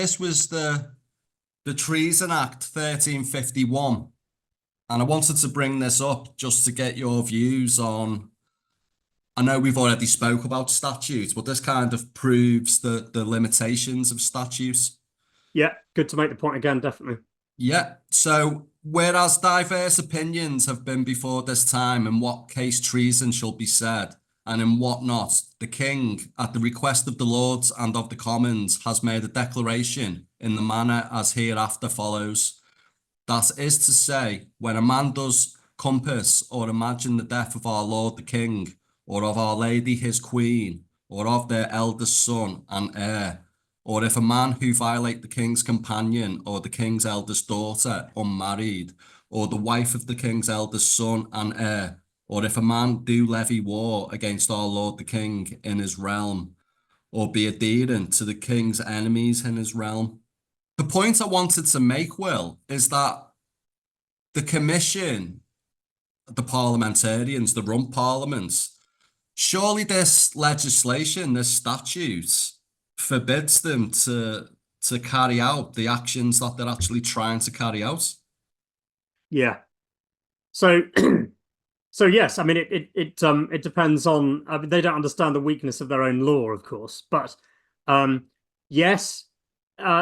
this was the Treason Act 1351. And I wanted to bring this up just to get your views on, I know we've already spoke about statutes, but this kind of proves the limitations of statutes. Yeah, good to make the point again, definitely. Yeah, so whereas diverse opinions have been before this time in what case treason shall be said and in what not, the King, at the request of the Lords and of the Commons, has made a declaration in the manner as hereafter follows. That is to say, when a man does compass or imagine the death of our Lord the King, or of our Lady his Queen, or of their eldest son and heir, or if a man who violate the king's companion or the king's eldest daughter unmarried, or the wife of the king's eldest son and heir, or if a man do levy war against our Lord the King in his realm, or be adherent to the king's enemies in his realm. The point I wanted to make, Will, is that the commission, the parliamentarians, the rump parliaments, surely this legislation, this statute, forbids them to carry out the actions that they're actually trying to carry out. Yeah. So, so yes, I mean it depends on. I mean, they don't understand the weakness of their own law, of course, but yes,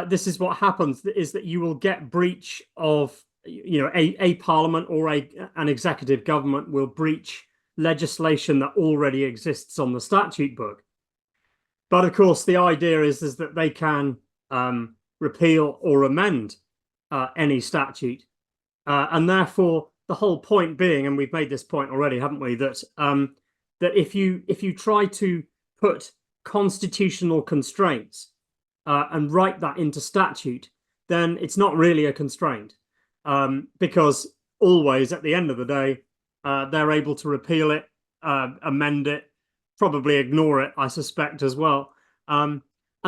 this is what happens: is that you will get breach of, a parliament or an executive government will breach legislation that already exists on the statute book. But of course, the idea is that they can repeal or amend any statute, and therefore the whole point being, and we've made this point already, haven't we? That that if you try to put constitutional constraints and write that into statute, then it's not really a constraint, because always at the end of the day, they're able to repeal it, amend it, probably ignore it, I suspect, as well. And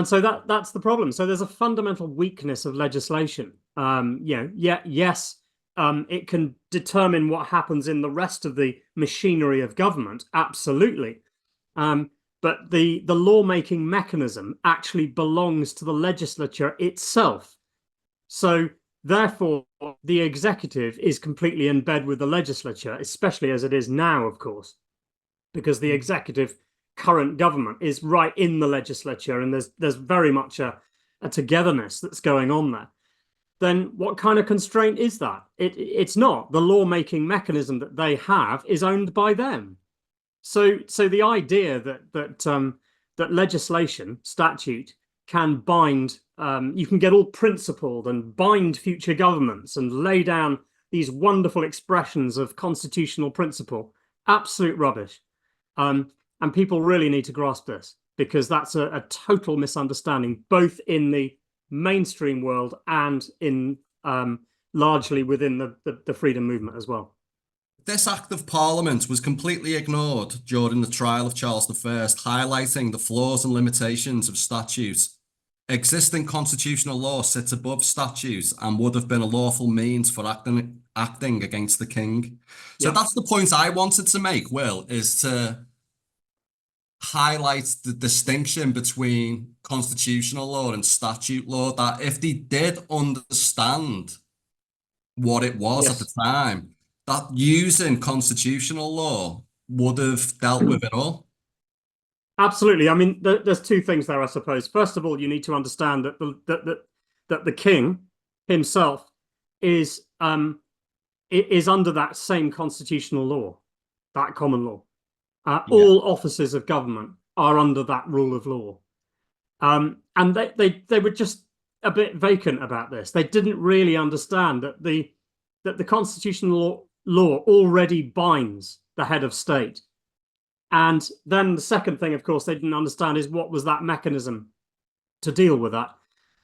so that's the problem. So there's a fundamental weakness of legislation. Yes, it can determine what happens in the rest of the machinery of government, absolutely. But the lawmaking mechanism actually belongs to the legislature itself. So therefore, the executive is completely in bed with the legislature, especially as it is now, of course, because the executive current government is right in the legislature, and there's very much a togetherness that's going on there. Then what kind of constraint is that? It's not. The lawmaking mechanism that they have is owned by them. So the idea that legislation, statute, can bind, you can get all principled and bind future governments and lay down these wonderful expressions of constitutional principle, absolute rubbish. And people really need to grasp this, because that's a total misunderstanding, both in the mainstream world and in largely within the freedom movement as well. This Act of Parliament was completely ignored during the trial of Charles I, highlighting the flaws and limitations of statutes. Existing constitutional law sits above statutes and would have been a lawful means for acting against the king. So that's the point I wanted to make, Will, is to highlight the distinction between constitutional law and statute law, that if they did understand what it was at the time, that using constitutional law would have dealt with it all. Absolutely. I mean, there's two things there, I suppose. First of all, you need to understand that the king himself is under that same constitutional law, that common law. All offices of government are under that rule of law. And they were just a bit vacant about this. They didn't really understand that the constitutional law already binds the head of state. And then the second thing, of course, they didn't understand is what was that mechanism to deal with that.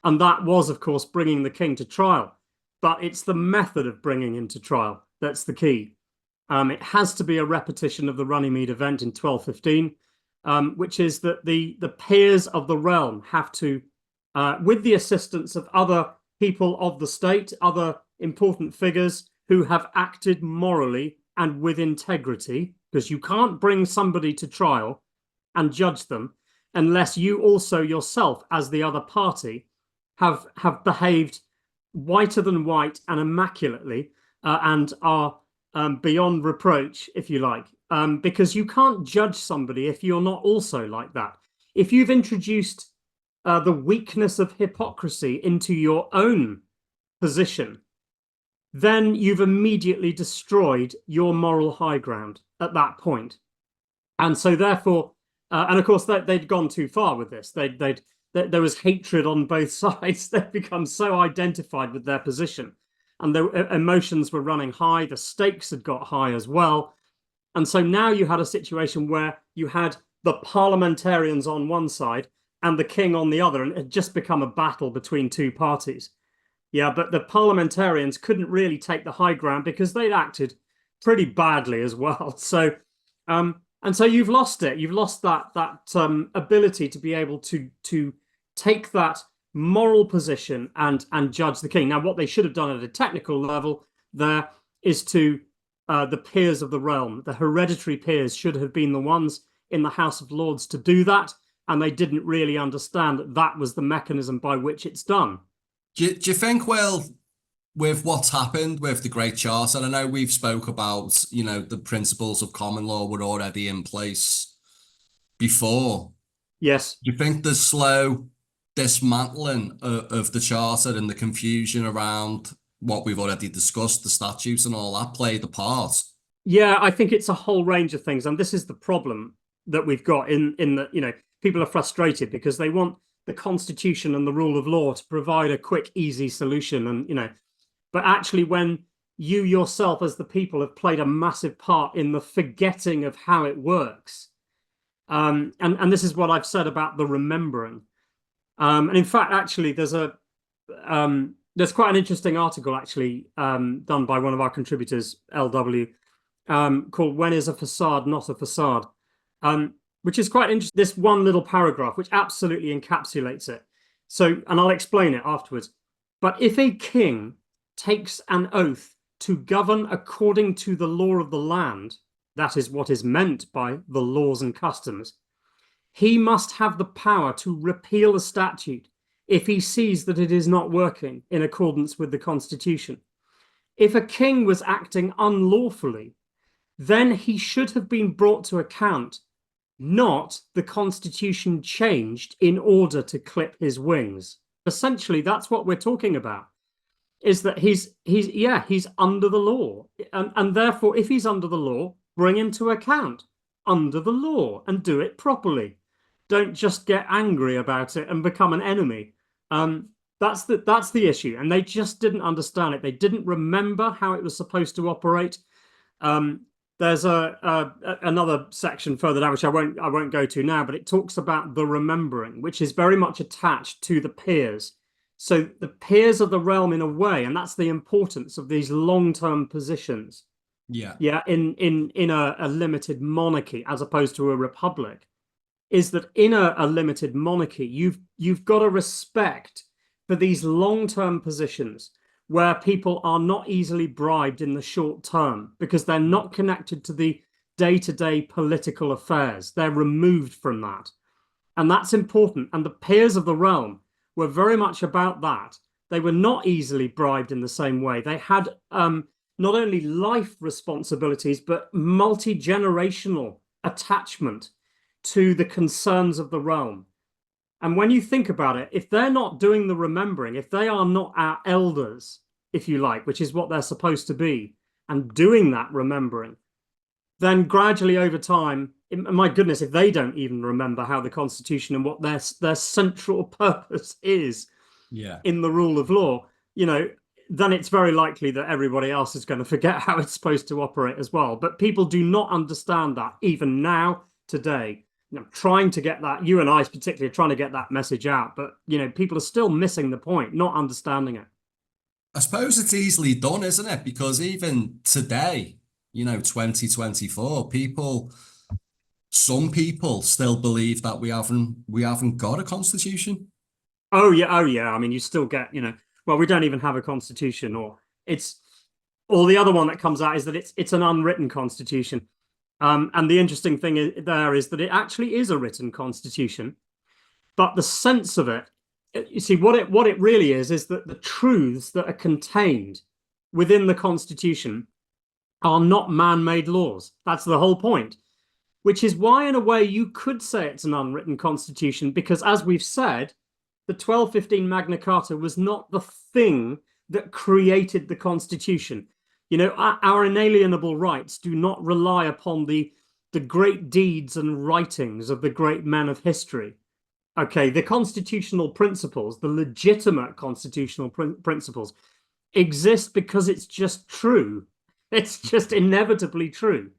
And that was, of course, bringing the king to trial. But it's the method of bringing him to trial that's the key. It has to be a repetition of the Runnymede event in 1215, which is that the peers of the realm have to, with the assistance of other people of the state, other important figures who have acted morally and with integrity, because you can't bring somebody to trial and judge them unless you also yourself, as the other party, have behaved whiter than white and immaculately, and are beyond reproach, if you like, because you can't judge somebody if you're not also like that. If you've introduced the weakness of hypocrisy into your own position, then you've immediately destroyed your moral high ground at that point. And so therefore, and of course they'd gone too far with this. There was hatred on both sides. They'd become so identified with their position, and their emotions were running high. The stakes had got high as well. And so now you had a situation where you had the parliamentarians on one side and the king on the other, and it had just become a battle between two parties. Yeah, but the parliamentarians couldn't really take the high ground because they'd acted pretty badly as well. So, and so you've lost it. You've lost that ability to be able to take that moral position and judge the king. Now, what they should have done at a technical level there is to the peers of the realm, the hereditary peers, should have been the ones in the House of Lords to do that, and they didn't really understand that that was the mechanism by which it's done. Do you think, well, with what's happened with the Great Charter, I know we've spoke about, the principles of common law were already in place before. Yes. Do you think the slow dismantling of the Charter and the confusion around what we've already discussed, the statutes and all that, played a part? Yeah, I think it's a whole range of things. And this is the problem that we've got in that, people are frustrated because they want the Constitution and the rule of law to provide a quick, easy solution. And, but actually when you yourself as the people have played a massive part in the forgetting of how it works. And this is what I've said about the remembering. And in fact, actually, there's quite an interesting article actually done by one of our contributors, LW, called "When is a Facade Not a Facade?" Which is quite interesting. This one little paragraph, which absolutely encapsulates it. So, and I'll explain it afterwards. But if a king takes an oath to govern according to the law of the land, that is what is meant by the laws and customs, he must have the power to repeal a statute if he sees that it is not working in accordance with the Constitution. If a king was acting unlawfully, then he should have been brought to account, not the Constitution changed in order to clip his wings. Essentially, that's what we're talking about, is that he's under the law. And therefore, if he's under the law, bring him to account under the law and do it properly. Don't just get angry about it and become an enemy. That's the issue. And they just didn't understand it. They didn't remember how it was supposed to operate. There's another section further down, which I won't go to now, but it talks about the remembering, which is very much attached to the peers. So the peers of the realm, in a way, and that's the importance of these long-term positions. Yeah. Yeah, in a limited monarchy as opposed to a republic, is that in a limited monarchy, you've got a respect for these long-term positions where people are not easily bribed in the short term because they're not connected to the day-to-day political affairs. They're removed from that. And that's important. And the peers of the realm were very much about that. They were not easily bribed in the same way. They had not only life responsibilities, but multi-generational attachment to the concerns of the realm. And when you think about it, if they're not doing the remembering, if they are not our elders, if you like, which is what they're supposed to be, and doing that remembering, then gradually over time, my goodness, if they don't even remember how the Constitution and what their central purpose is in the rule of law, then it's very likely that everybody else is going to forget how it's supposed to operate as well. But people do not understand that even now, today. I'm trying to get that, you and I particularly are trying to get that message out, but people are still missing the point, not understanding it. I suppose it's easily done, isn't it? Because even today, 2024, some people still believe that we haven't got a constitution. Oh yeah. I mean, you still get, well, we don't even have a constitution, or the other one that comes out is that it's an unwritten constitution. And the interesting thing there is that it actually is a written constitution, but the sense of it you see, what it really is that the truths that are contained within the Constitution are not man-made laws. That's the whole point. Which is why, in a way, you could say it's an unwritten constitution, because, as we've said, the 1215 Magna Carta was not the thing that created the Constitution. You know, our inalienable rights do not rely upon the great deeds and writings of the great men of history. Okay, the constitutional principles, the legitimate constitutional principles, exist because it's just true. It's just inevitably true.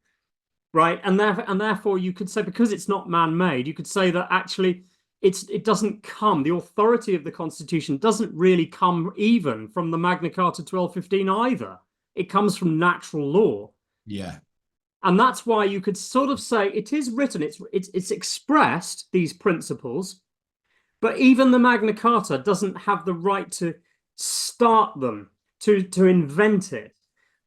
Right, and therefore you could say, because it's not man-made, you could say that actually it doesn't come, the authority of the Constitution doesn't really come even from the Magna Carta 1215 either. It comes from natural law. Yeah. And that's why you could sort of say it is written, it's expressed, these principles, but even the Magna Carta doesn't have the right to start them, to invent it.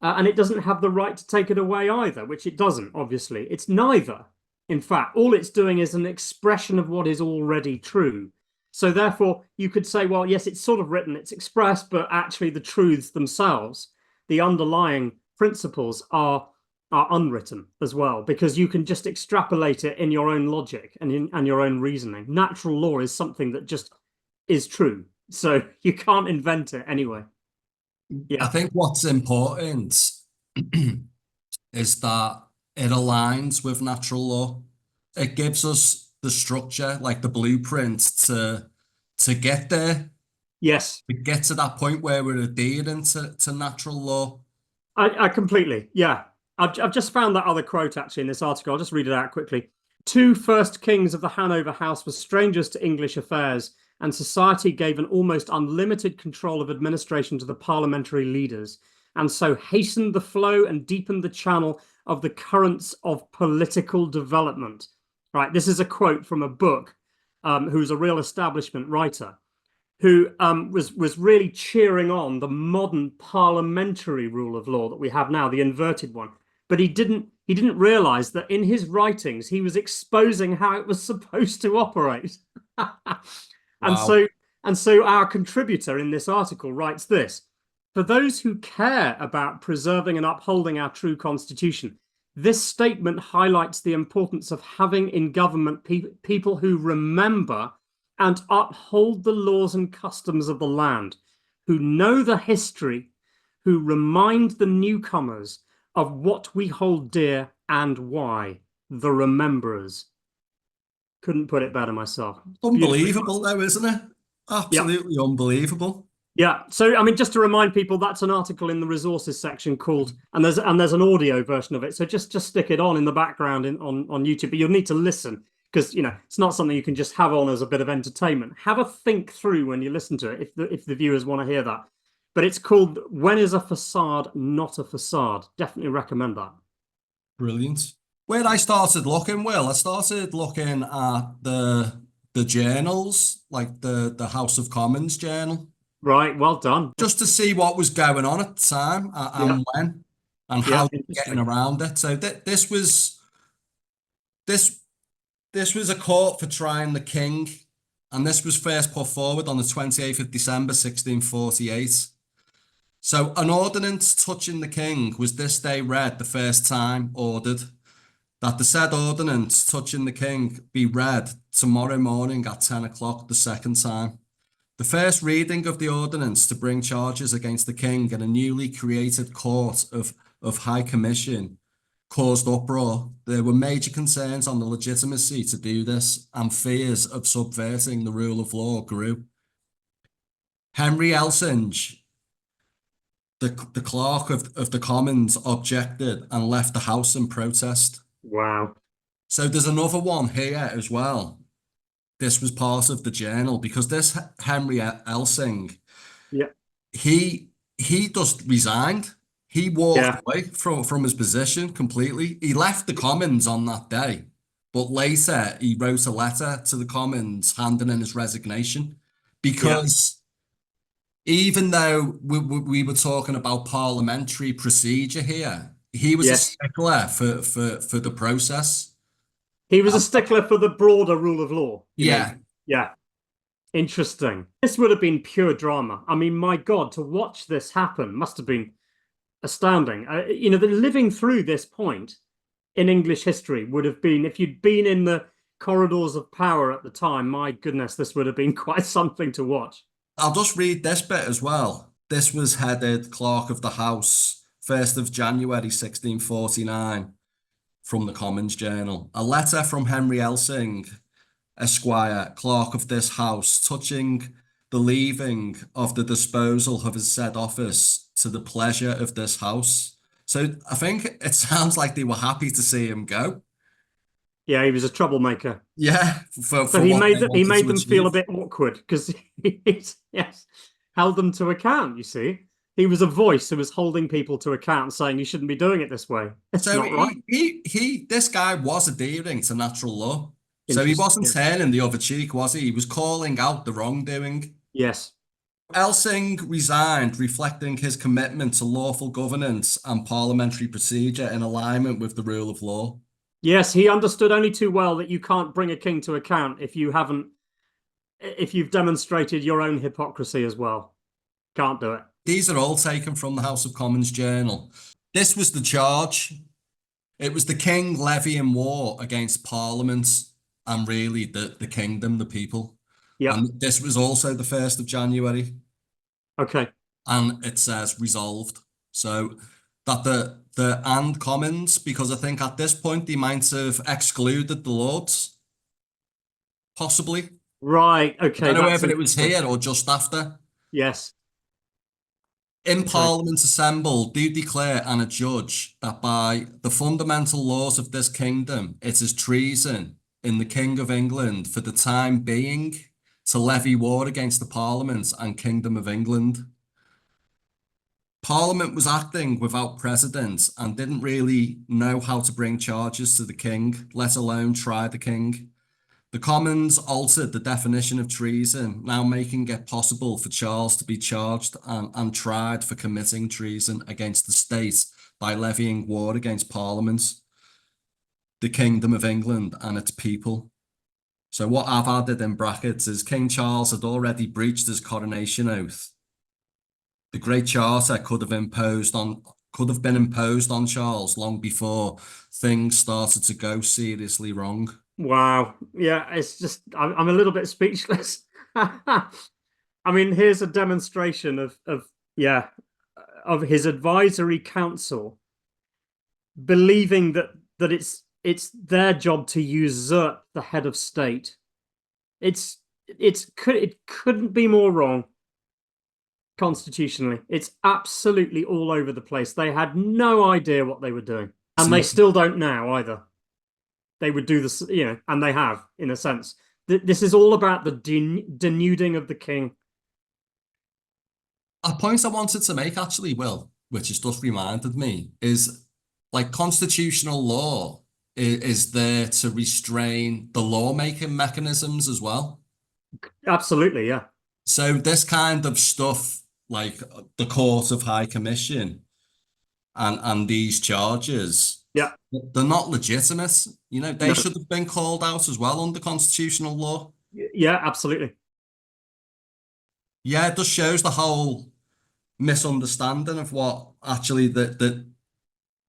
And it doesn't have the right to take it away either, which it doesn't, obviously. It's neither. In fact, all it's doing is an expression of what is already true. So therefore, you could say, well, yes, it's sort of written, it's expressed, but actually the truths themselves, the underlying principles are unwritten as well, because you can just extrapolate it in your own logic and your own reasoning. Natural law is something that just is true. So you can't invent it anyway. I think what's important is that it aligns with natural law. It gives us the structure, like the blueprint to get there. Yes. To get to that point where we're adhering to natural law. I completely, yeah. I've just found that other quote actually in this article. I'll just read it out quickly. 2 first kings of the Hanover House were strangers to English affairs, and society gave an almost unlimited control of administration to the parliamentary leaders, and so hastened the flow and deepened the channel of the currents of political development. Right, this is a quote from a book, who's a real establishment writer, who was really cheering on the modern parliamentary rule of law that we have now, the inverted one. But he didn't realize that in his writings he was exposing how it was supposed to operate. Wow. And so our contributor in this article writes this: for those who care about preserving and upholding our true constitution, this statement highlights the importance of having in government people who remember and uphold the laws and customs of the land, who know the history, who remind the newcomers of what we hold dear and why, the rememberers. Couldn't put it better myself. Unbelievable though, isn't it? Absolutely Yep. Unbelievable. Yeah. So, I mean, just to remind people, that's an article in the resources section called, and there's an audio version of it. So just stick it on in the background on YouTube, but you'll need to listen, because, you know, it's not something you can just have on as a bit of entertainment. Have a think through when you listen to it, if the viewers want to hear that. But it's called "When is a Facade Not a Facade?" Definitely recommend that. Brilliant. Where I started looking, Will, I started looking at the journals, like the House of Commons journal, Right. Well done. just to see what was going on at the time Yeah. and when and Yeah. how they were getting around it. So this was a court for trying the king, and this was first put forward on the 28th of December 1648. So an ordinance touching the king was this day read the first time ordered, that the said ordinance touching the king be read tomorrow morning at 10 o'clock the second time. The first reading of the ordinance to bring charges against the king in a newly created court of High Commission caused uproar. There were major concerns on the legitimacy to do this, and fears of subverting the rule of law grew. Henry Elsinge, the clerk of the Commons, objected and left the House in protest. Wow. So there's another one here as well. This was part of the journal, because this Henry Elsing, Yeah. he just resigned. He walked Yeah. away from his position completely. He left the Commons on that day, but later he wrote a letter to the Commons handing in his resignation, because even though we were talking about parliamentary procedure here, he was a stickler for the process. He was a stickler for the broader rule of law. Yeah. Yeah. Interesting. This would have been pure drama. I mean, my God, to watch this happen must have been astounding. Living through this point in English history would have been, if you'd been in the corridors of power at the time, my goodness, this would have been quite something to watch. I'll just read this bit as well. This was headed Clerk of the House, 1st of January 1649, from the Commons Journal. A letter from Henry Elsing, Esquire, Clerk of this House, touching the leaving of the disposal of his said office to the pleasure of this House. So I think it sounds like they were happy to see him go. Yeah, he was a troublemaker. Yeah, So for he what made they he wanted made to them feel a achieve. bit awkward because yes, held them to account, you see. He was a voice who was holding people to account, saying you shouldn't be doing it this way. It's So not right. this guy was adhering to natural law. So he Interesting. wasn't turning the other cheek, was he? He was calling out the wrongdoing. Yes. Elsing resigned, reflecting his commitment to lawful governance and parliamentary procedure in alignment with the rule of law. Yes, he understood only too well that you can't bring a king to account if you've demonstrated your own hypocrisy as well. Can't do it. These are all taken from the House of Commons Journal. This was the charge. It was the king levying war against Parliament and really the kingdom, the people. Yeah. And this was also the 1st of January. Okay. And it says resolved. So that the and Commons, because I think at this point they might have excluded the Lords, possibly. Right. Okay. I don't know That's whether it was here or just after. Yes. In Okay. Parliament assembled, do declare and adjudge that by the fundamental laws of this kingdom, it is treason in the King of England for the time being to levy war against the Parliament and Kingdom of England. Parliament was acting without precedent and didn't really know how to bring charges to the king, let alone try the king. The Commons altered the definition of treason, now making it possible for Charles to be charged and tried for committing treason against the state by levying war against Parliament, the Kingdom of England and its people. So what I've added in brackets is King Charles had already breached his coronation oath. The Great Charter could have been imposed on Charles long before things started to go seriously wrong. Wow. Yeah, it's just I'm a little bit speechless. I mean, here's a demonstration of his advisory council believing that it's their job to usurp the head of state. It couldn't be more wrong constitutionally. It's absolutely all over the place. They had no idea what they were doing, and they still don't now either. They would do this, and they have, in a sense. This is all about the denuding of the king. A point I wanted to make, actually, Will, which has just reminded me, is like constitutional law is there to restrain the lawmaking mechanisms as well. Absolutely, yeah. So this kind of stuff, like the Court of High Commission and these charges, Yeah. they're not legitimate. They No. should have been called out as well under constitutional law. Yeah, absolutely. Yeah, it just shows the whole misunderstanding of what actually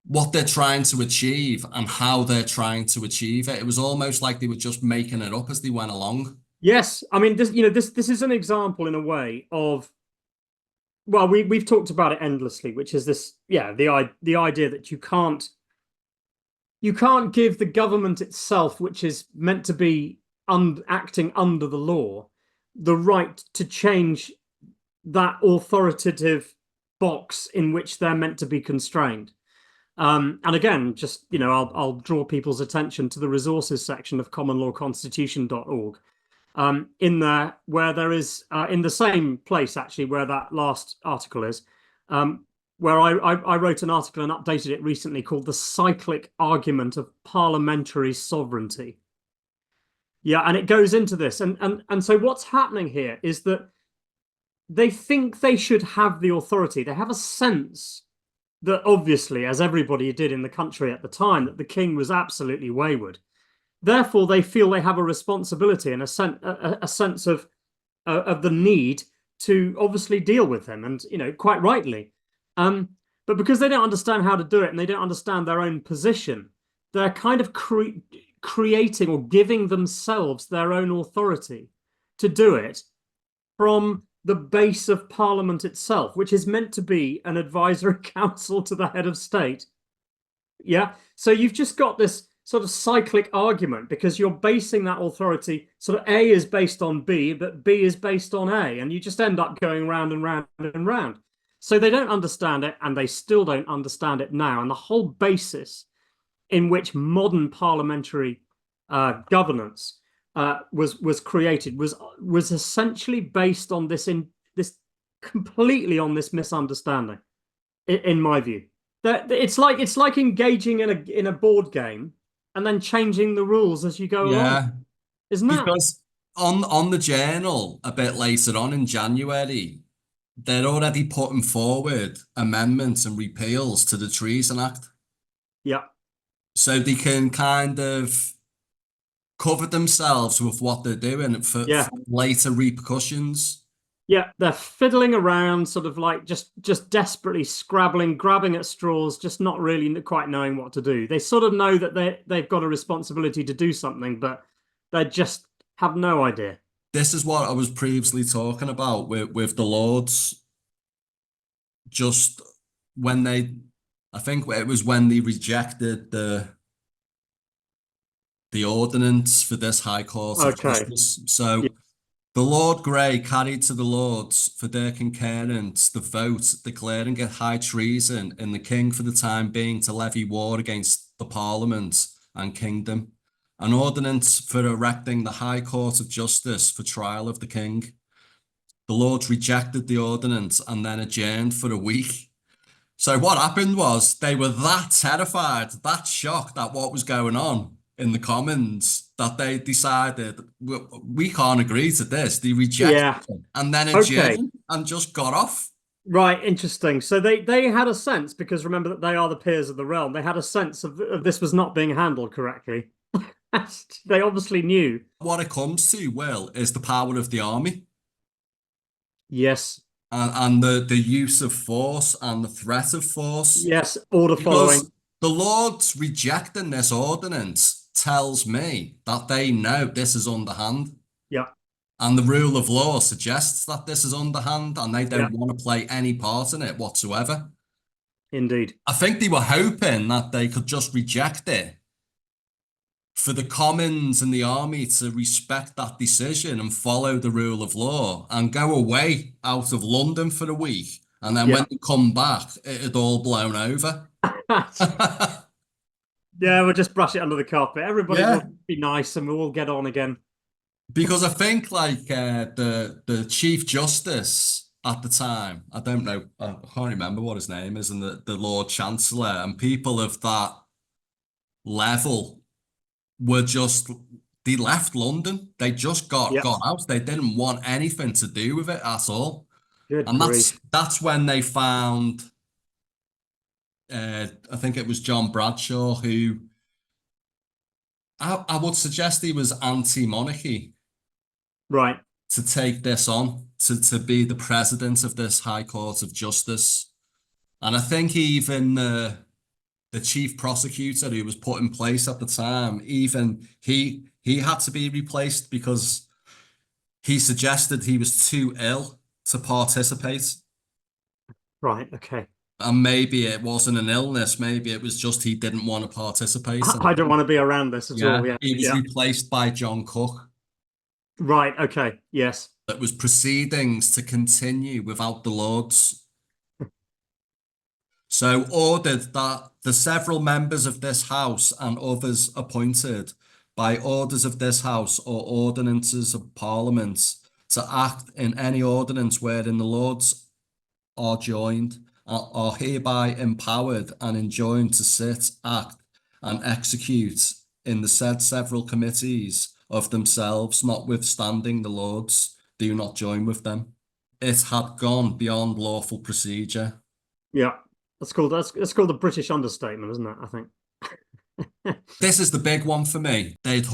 what they're trying to achieve and how they're trying to achieve it. It was almost like they were just making it up as they went along. Yes, I mean this is an example in a way of, well, we've talked about it endlessly, which is the idea that you can't give the government itself, which is meant to be acting under the law, the right to change that authoritative box in which they're meant to be constrained. And again, just I'll draw people's attention to the resources section of commonlawconstitution.org. In there, where there is in the same place actually where that last article is, where I wrote an article and updated it recently called "The Cyclic Argument of Parliamentary Sovereignty." Yeah, and it goes into this, and so what's happening here is that they think they should have the authority. They have a sense that, obviously, as everybody did in the country at the time, that the king was absolutely wayward. Therefore, they feel they have a responsibility and a sense of of the need to obviously deal with him, and quite rightly. But because they don't understand how to do it and they don't understand their own position, they're kind of creating or giving themselves their own authority to do it from the base of Parliament itself, which is meant to be an advisory council to the head of state. Yeah. So you've just got this sort of cyclic argument because you're basing that authority, sort of A is based on B, but B is based on A, and you just end up going round and round and round. So they don't understand it, and they still don't understand it now. And the whole basis in which modern parliamentary governance was created was essentially based on this completely on this misunderstanding, in my view. That it's like engaging in a board game and then changing the rules as you go along. Isn't that? Because on the journal a bit later on in January, they're already putting forward amendments and repeals to the Treason Act. Yeah. So they can kind of cover themselves with what they're doing for later repercussions. Yeah, they're fiddling around, sort of like just desperately scrabbling, grabbing at straws, just not really quite knowing what to do. They sort of know that they've got a responsibility to do something, but they just have no idea. This is what I was previously talking about with the Lords. Just when I think it was when they rejected the ordinance for this High Court of Justice. So the Lord Grey carried to the Lords for their concurrence the vote declaring it high treason in the King for the time being to levy war against the Parliament and Kingdom, an ordinance for erecting the High Court of Justice for trial of the King. The Lords rejected the ordinance and then adjourned for a week. So what happened was they were that terrified, that shocked at what was going on in the Commons, that they decided we can't agree to this. They rejected it and then adjourned and just got off. Right, interesting. So they had a sense, because remember that they are the peers of the realm. They had a sense of this was not being handled correctly. They obviously knew. What it comes to, Will, is the power of the army. Yes. And the use of force and the threat of force. Yes, order following. The Lords rejecting this ordinance tells me that they know this is underhand. Yeah. And the rule of law suggests that this is underhand and they don't want to play any part in it whatsoever. Indeed. I think they were hoping that they could just reject it for the Commons and the army to respect that decision and follow the rule of law and go away out of London for a week. And then when they come back, it had all blown over. Yeah, we'll just brush it under the carpet. Everybody will be nice and we'll all get on again. Because I think like the Chief Justice at the time, I don't know, I can't remember what his name is, and the Lord Chancellor and people of that level were just, they left London. They just got out. They didn't want anything to do with it at all. And that's when they found I think it was John Bradshaw, who I would suggest he was anti-monarchy. Right. To take this on, to be the president of this High Court of Justice. And I think even the chief prosecutor who was put in place at the time, even he had to be replaced because he suggested he was too ill to participate. Right, okay. And maybe it wasn't an illness, maybe it was just he didn't want to participate. I don't want to be around this at all. Yeah. He was replaced by John Cook. Right, okay, yes. That was proceedings to continue without the Lords. So ordered that the several members of this House and others appointed by orders of this House or ordinances of Parliament to act in any ordinance wherein the Lords are joined are hereby empowered and enjoined to sit, act, and execute in the said several committees of themselves, notwithstanding the Lords do not join with them. It had gone beyond lawful procedure. Yeah, that's called the British understatement, isn't it? I think. This is the big one for me. They'd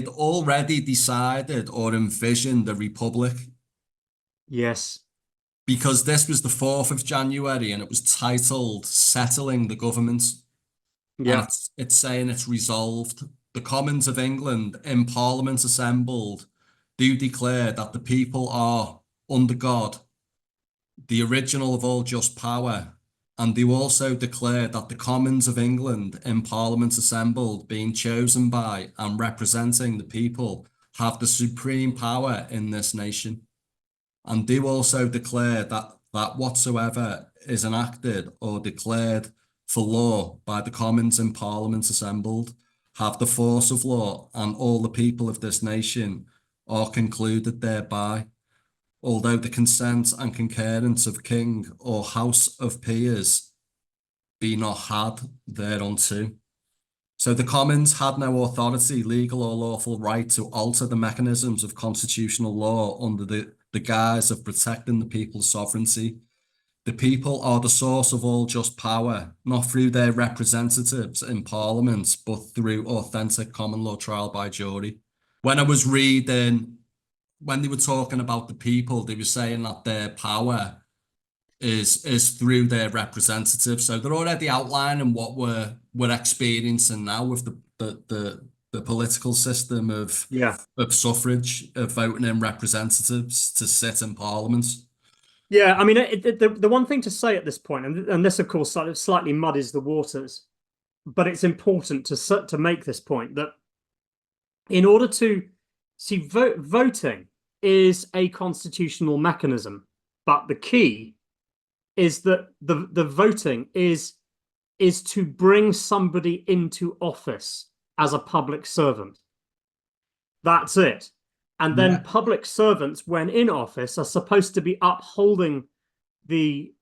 already decided or envisioned a republic Yes. because this was the 4th of January and it was titled Settling the Government. And Yeah. it's saying it's resolved. The Commons of England in Parliament assembled do declare that the people are under God, the original of all just power, and do also declare that the Commons of England in Parliament assembled, being chosen by and representing the people, have the supreme power in this nation, and do also declare that whatsoever is enacted or declared for law by the Commons in Parliament assembled have the force of law, and all the people of this nation are concluded thereby, although the consent and concurrence of King or House of Peers be not had thereunto. So the Commons had no authority, legal or lawful right to alter the mechanisms of constitutional law under the guise of protecting the people's sovereignty. The people are the source of all just power, not through their representatives in Parliament, but through authentic common law trial by jury. When I was reading, when they were talking about the people, they were saying that their power is through their representatives. So they're already outlining what we're experiencing now with the political system Yeah. of suffrage, of voting in representatives to sit in Parliament. Yeah, I mean, the one thing to say at this point, and this, of course, slightly muddies the waters, but it's important to make this point that in order to see voting is a constitutional mechanism, but the key is that the voting is to bring somebody into office as a public servant. That's it. And then public servants, when in office, are supposed to be upholding the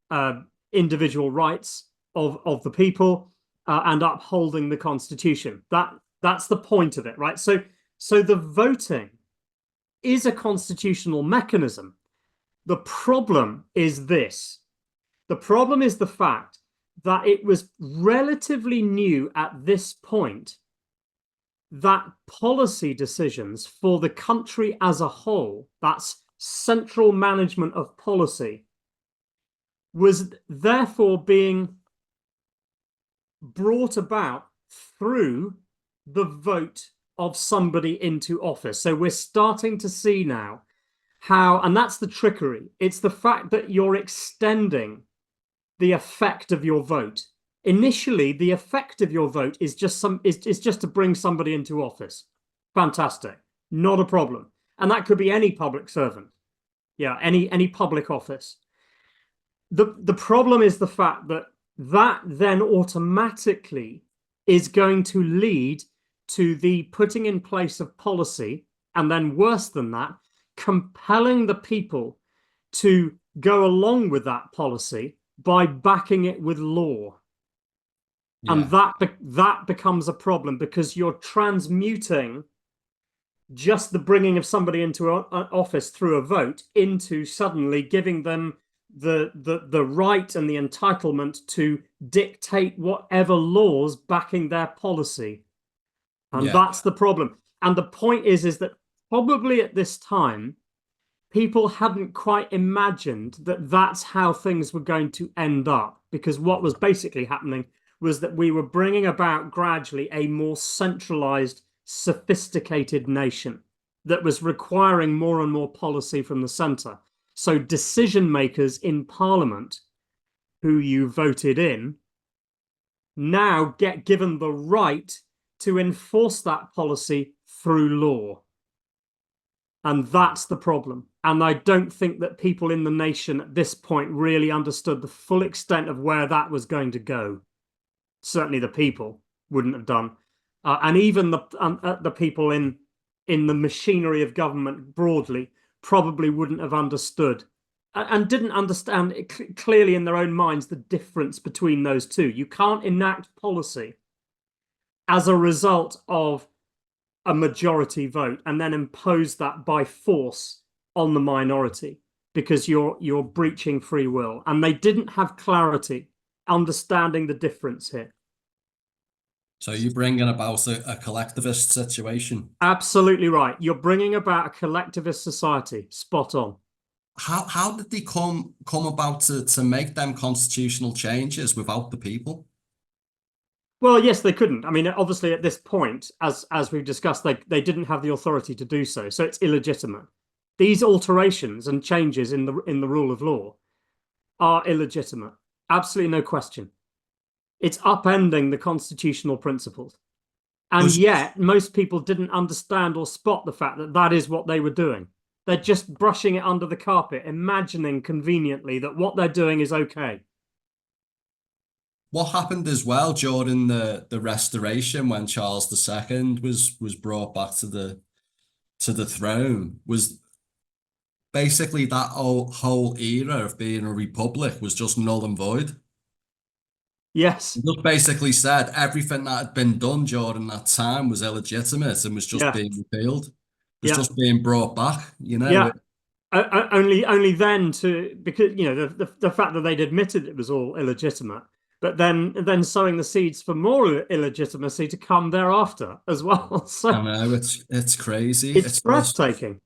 individual rights of the people and upholding the Constitution. That's the point of it, right? So the voting is a constitutional mechanism. The problem is this. The problem is the fact that it was relatively new at this point that policy decisions for the country as a whole, that's central management of policy, was therefore being brought about through the vote of somebody into office. So we're starting to see now how, and that's the trickery, it's the fact that you're extending the effect of your vote. Initially, the effect of your vote is just to bring somebody into office. Fantastic, not a problem, and that could be any public servant, yeah, any public office. The problem is the fact that then automatically is going to lead to the putting in place of policy, and then worse than that, compelling the people to go along with that policy by backing it with law. Yeah. And that becomes a problem because you're transmuting just the bringing of somebody into an office through a vote into suddenly giving them the right and the entitlement to dictate whatever laws backing their policy. And that's the problem. And the point is that probably at this time, people hadn't quite imagined that that's how things were going to end up, because what was basically happening was that we were bringing about gradually a more centralized, sophisticated nation that was requiring more and more policy from the center. So decision makers in Parliament, who you voted in, now get given the right to enforce that policy through law. And that's the problem. And I don't think that people in the nation at this point really understood the full extent of where that was going to go. Certainly the people wouldn't have done. And even the people in the machinery of government broadly probably wouldn't have understood and didn't understand clearly in their own minds the difference between those two. You can't enact policy as a result of a majority vote and then impose that by force on the minority, because you're breaching free will. And they didn't have clarity understanding the difference here. So you're bringing about a collectivist situation. Absolutely right. You're bringing about a collectivist society. Spot on. How did they come about to make them constitutional changes without the people? Well, yes, they couldn't. I mean, obviously, at this point, as we've discussed, they didn't have the authority to do so, so it's illegitimate. These alterations and changes in the rule of law are illegitimate. Absolutely no question. It's upending the constitutional principles. And Does yet, most people didn't understand or spot the fact that that is what they were doing. They're just brushing it under the carpet, imagining conveniently that what they're doing is okay. what happened as well during the Restoration when Charles II was brought back to the throne was basically that whole era of being a republic was just null and void. Yes. It just basically said everything that had been done during that time was illegitimate and was just Yeah. being repealed. It was Yeah. just being brought back, you know. Yeah. Only then to, because the fact that they'd admitted it was all illegitimate, but then sowing the seeds for more illegitimacy to come thereafter as well. So I know it's crazy. it's It's just breathtaking.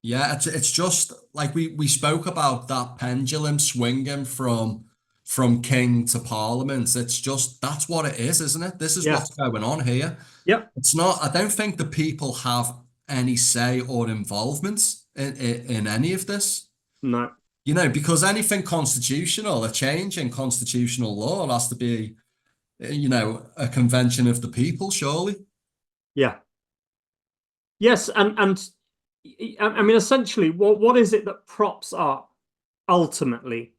yeah, it's just like we spoke about that pendulum swinging from king to parliament. It's just that's what it is, isn't it? This is Yeah. what's going on here. Yep. It's not, I don't think the people have any say or involvement in any of this. No. You know, because anything constitutional, a change in constitutional law has to be, you know, a convention of the people, surely. Yeah. Yes, and I mean, essentially, what is it that props up ultimately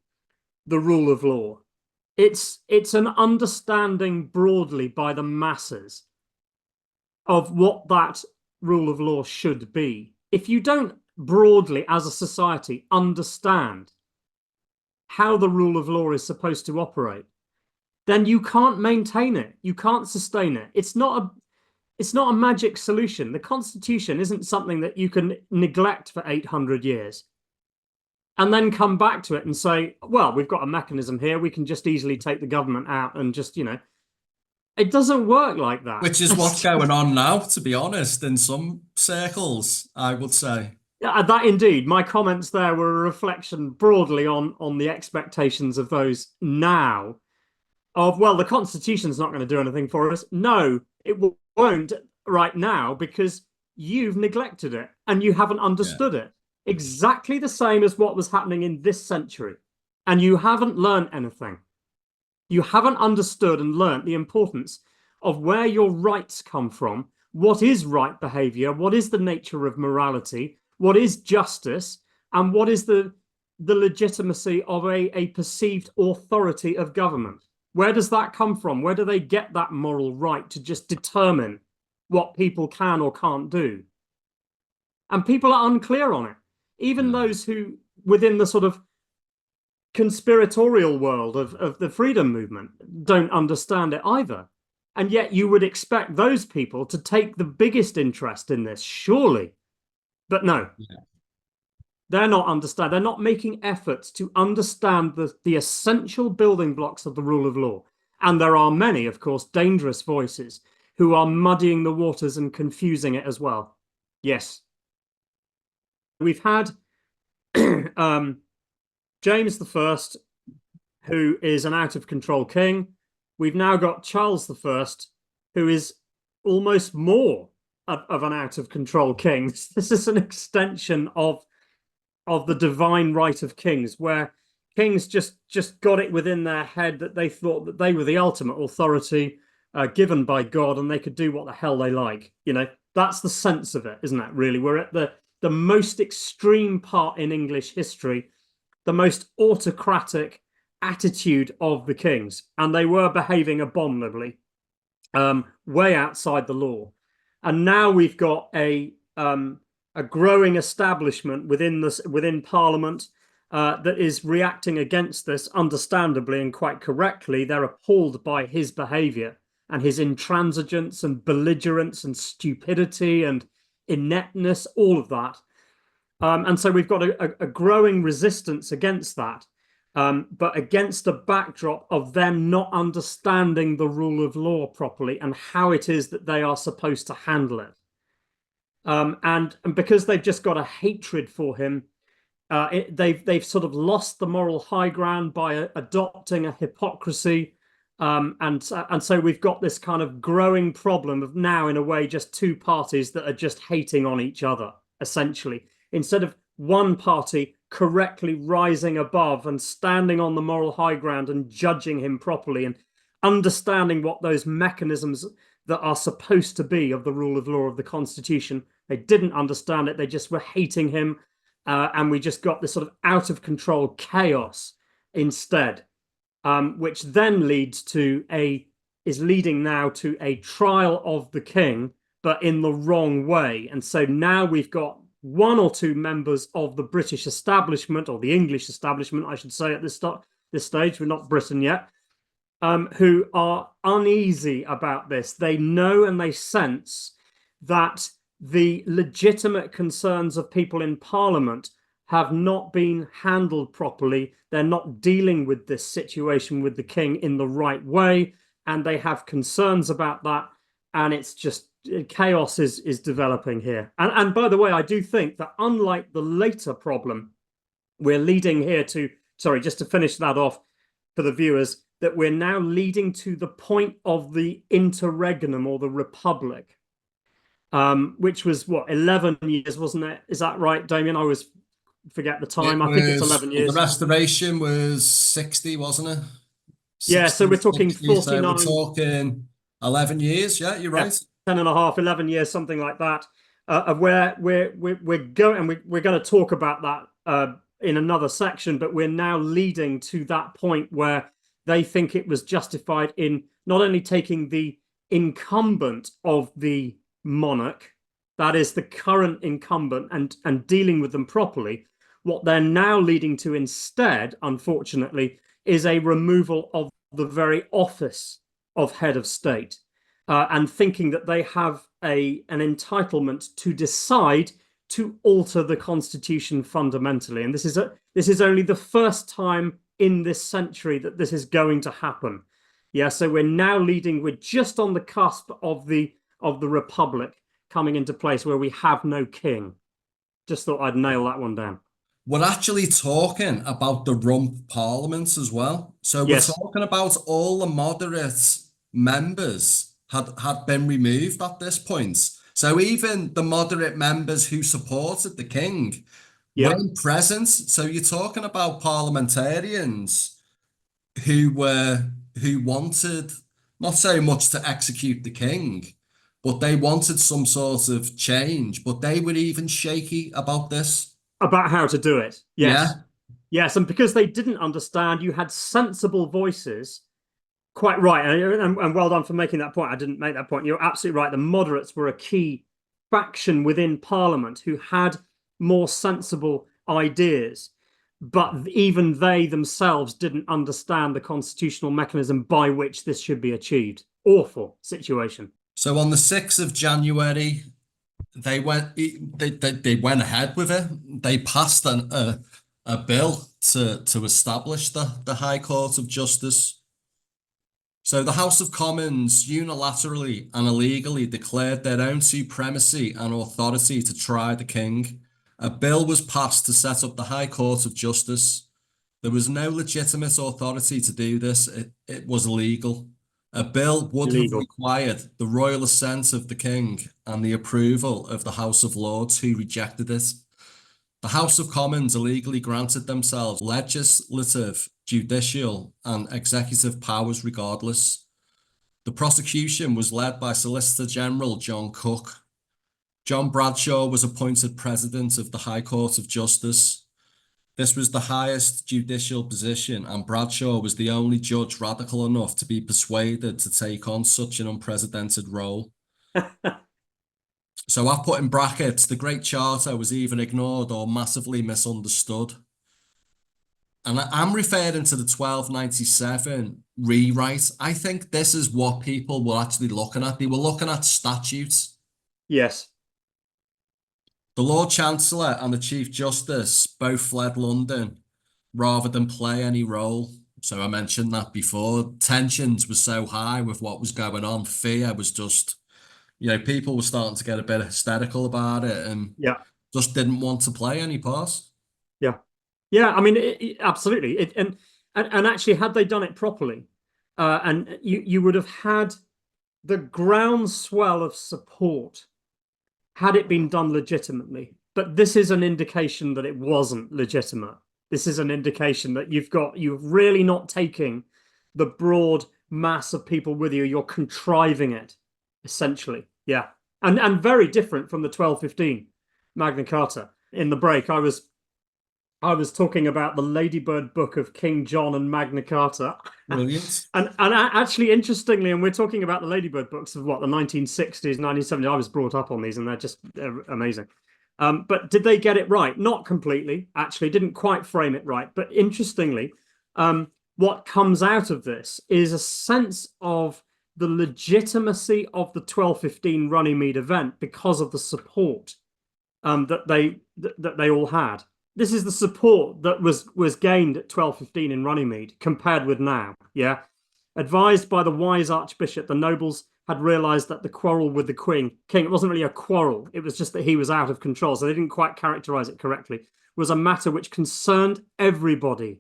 the rule of law? It's an understanding broadly by the masses of what that rule of law should be. If you don't broadly, as a society, understand how the rule of law is supposed to operate, then you can't maintain it. You can't sustain it. It's not a magic solution. The Constitution isn't something that you can neglect for 800 years and then come back to it and say, well, we've got a mechanism here. We can just easily take the government out and just, it doesn't work like that. Which is what's going on now, to be honest, in some circles, I would say. Yeah, that indeed. My comments there were a reflection broadly on the expectations of those now of, well, the Constitution's not going to do anything for us. No, it won't right now because you've neglected it and you haven't understood it. Exactly the same as what was happening in this century. And you haven't learned anything. You haven't understood and learnt the importance of where your rights come from, what is right behavior, what is the nature of morality, what is justice, and what is the legitimacy of a perceived authority of government. Where does that come from? Where do they get that moral right to just determine what people can or can't do? And people are unclear on it. Even those who, within the sort of conspiratorial world of the freedom movement, don't understand it either. And yet you would expect those people to take the biggest interest in this, surely. But no. Yeah. They're not understand. They're not making efforts to understand the essential building blocks of the rule of law. And there are many, of course, dangerous voices who are muddying the waters and confusing it as well. Yes. We've had James I, who is an out-of-control king. We've now got Charles I, who is almost more of an out-of-control king. This is an extension of the divine right of kings, where kings just got it within their head that they thought that they were the ultimate authority given by God, and they could do what the hell they like. That's the sense of it, isn't it, really? We're at the most extreme part in English history, the most autocratic attitude of the kings, and they were behaving abominably, way outside the law. And now we've got a growing establishment within Parliament that is reacting against this, understandably and quite correctly. They're appalled by his behaviour and his intransigence and belligerence and stupidity and ineptness, all of that. And so we've got a growing resistance against that. but against a backdrop of them not understanding the rule of law properly and how it is that they are supposed to handle it. And because they've just got a hatred for him, they've sort of lost the moral high ground by adopting a hypocrisy. And so we've got this kind of growing problem of now, in a way, just two parties that are just hating on each other, essentially, instead of one party correctly rising above and standing on the moral high ground and judging him properly and understanding what those mechanisms that are supposed to be of the rule of law of the Constitution. They didn't understand it. They just were hating him. And we just got this sort of out of control chaos instead, which then is leading now to a trial of the king, but in the wrong way. And so now we've got one or two members of the British establishment, or the English establishment, I should say, at this stage. We're not Britain yet, who are uneasy about this. They know and they sense that the legitimate concerns of people in Parliament have not been handled properly. They're not dealing with this situation with the king in the right way, and they have concerns about that. And it's just chaos is developing here. And by the way, I do think that unlike the later problem, we're leading here to, sorry, just to finish that off for the viewers, that we're now leading to the point of the interregnum, or the Republic, which was what, 11 years, wasn't it? Is that right, Damien? I always forget the time. I think it's 11 years. The Restoration was 60, wasn't it? 60, yeah, so we're talking 49. So we're talking 11 years. Yeah, you're right. 10 and a half, 11 years, something like that, of where we're going, and we're going to talk about that in another section, but we're now leading to that point where they think it was justified in not only taking the incumbent of the monarch, that is the current incumbent, and dealing with them properly. What they're now leading to instead, unfortunately, is a removal of the very office of head of state, and thinking that they have an entitlement to decide to alter the Constitution fundamentally. And this is only the first time in this century that this is going to happen. Yeah, so we're just on the cusp of the Republic coming into place, where we have no king. Just thought I'd nail that one down. We're actually talking about the rump parliaments as well. So we're talking about all the moderate members had been removed at this point. So even the moderate members who supported the king weren't present. So you're talking about parliamentarians who wanted not so much to execute the king, but they wanted some sort of change. But they were even shaky about this. About how to do it. Yes. Yeah. Yes. And because they didn't understand, you had sensible voices. Quite right. And well done for making that point. I didn't make that point. You're absolutely right. The moderates were a key faction within Parliament who had more sensible ideas. But even they themselves didn't understand the constitutional mechanism by which this should be achieved. Awful situation. So on the 6th of January, they went ahead with it. They passed a bill to establish the High Court of Justice. So the House of Commons unilaterally and illegally declared their own supremacy and authority to try the king. A bill was passed to set up the High Court of Justice. There was no legitimate authority to do this. It was illegal. A bill would have required the royal assent of the king and the approval of the House of Lords, who rejected it. The House of Commons illegally granted themselves legislative, judicial, and executive powers regardless. The prosecution was led by Solicitor General John Cook. John Bradshaw was appointed President of the High Court of Justice. This was the highest judicial position, and Bradshaw was the only judge radical enough to be persuaded to take on such an unprecedented role. So I've put in brackets, the Great Charter was either ignored or massively misunderstood. And I'm referring to the 1297 rewrite. I think this is what people were actually looking at. They were looking at statutes. Yes. The Lord Chancellor and the Chief Justice both fled London. rather than play any role. So I mentioned that before. Tensions were so high with what was going on. Fear was just, people were starting to get a bit hysterical about it and Yeah, just didn't want to play any part. yeah, yeah. I mean, absolutely. And actually, had they done it properly, and you would have had the groundswell of support had it been done legitimately. But this is an indication that it wasn't legitimate. This is an indication that you're really not taking the broad mass of people with you. You're contriving it, essentially. Yeah. And very different from the 1215 Magna Carta. In the break, I was talking about the Ladybird Book of King John and Magna Carta. Brilliant. And actually, interestingly, and we're talking about the Ladybird books of what, the 1960s, 1970s. I was brought up on these and they're amazing. But did they get it right? Not completely, actually, didn't quite frame it right. But interestingly, what comes out of this is a sense of the legitimacy of the 1215 Runnymede event because of the support that they all had. This is the support that was gained at 1215 in Runnymede compared with now. Yeah. Advised by the wise archbishop, the nobles had realized that the quarrel with the king, it wasn't really a quarrel, it was just that he was out of control, so they didn't quite characterize it correctly, was a matter which concerned everybody.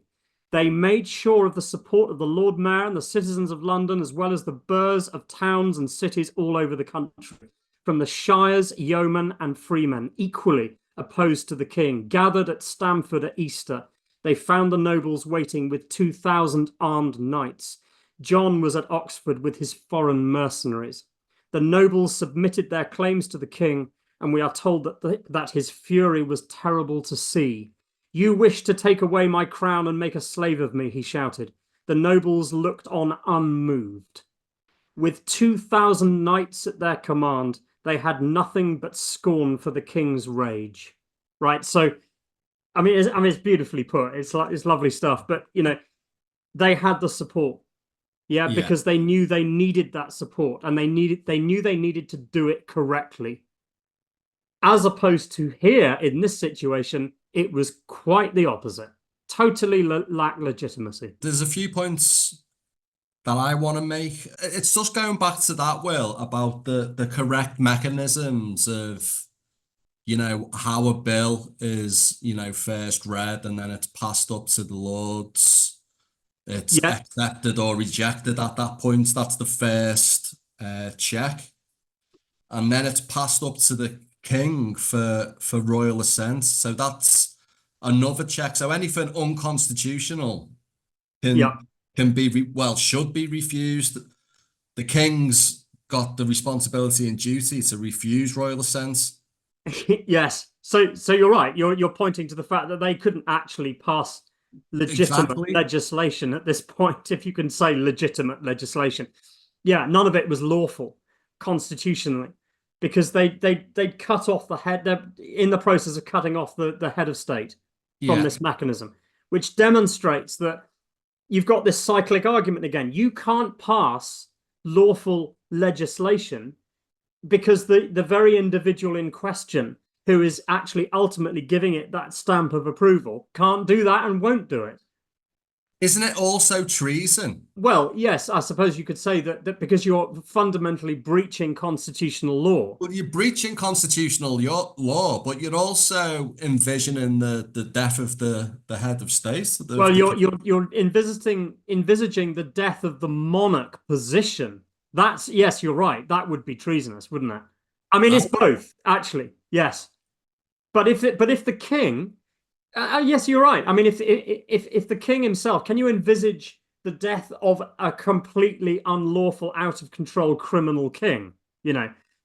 They made sure of the support of the Lord Mayor and the citizens of London, as well as the burghs of towns and cities all over the country, from the shires, yeomen, and freemen, equally opposed to the king, gathered at Stamford at Easter. They found the nobles waiting with 2,000 armed knights. John was at Oxford with his foreign mercenaries. The nobles submitted their claims to the king, and we are told that his fury was terrible to see. You wish to take away my crown and make a slave of me, he shouted. The nobles looked on unmoved. With 2,000 knights at their command, they had nothing but scorn for the king's rage. Right. So, it's beautifully put. It's lovely stuff. But they had the support. Yeah, Yeah. because they knew they needed that support, and they knew they needed to do it correctly. As opposed to here in this situation, it was quite the opposite. Totally lacked legitimacy. There's a few points that I want to make. It's just going back to that, Will, about the correct mechanisms of, how a bill is, first read and then it's passed up to the Lords. It's Yeah, accepted or rejected at that point. That's the first check. And then it's passed up to the king for royal assent. So that's another check. So anything unconstitutional yeah. can be should be refused. The king's got the responsibility and duty to refuse royal assent. Yes. So you're right. You're pointing to the fact that they couldn't actually pass legitimate Exactly. legislation at this point, if you can say legitimate legislation. Yeah, none of it was lawful constitutionally because they'd cut off the head. They're in the process of cutting off the head of state from Yeah. this mechanism, which demonstrates that you've got this cyclic argument again. You can't pass lawful legislation because the very individual in question who is actually ultimately giving it that stamp of approval can't do that and won't do it. Isn't it also treason? Well, yes, I suppose you could say that because you're fundamentally breaching constitutional law. Well, you're breaching constitutional law, but you're also envisioning the death of the head of state. Well, you're envisaging the death of the monarch position. That's, yes, you're right. That would be treasonous, wouldn't it? I mean, it's I- both, actually. Yes, but if the king, yes, you're right. I mean, if the king himself, can you envisage the death of a completely unlawful, out of control criminal king?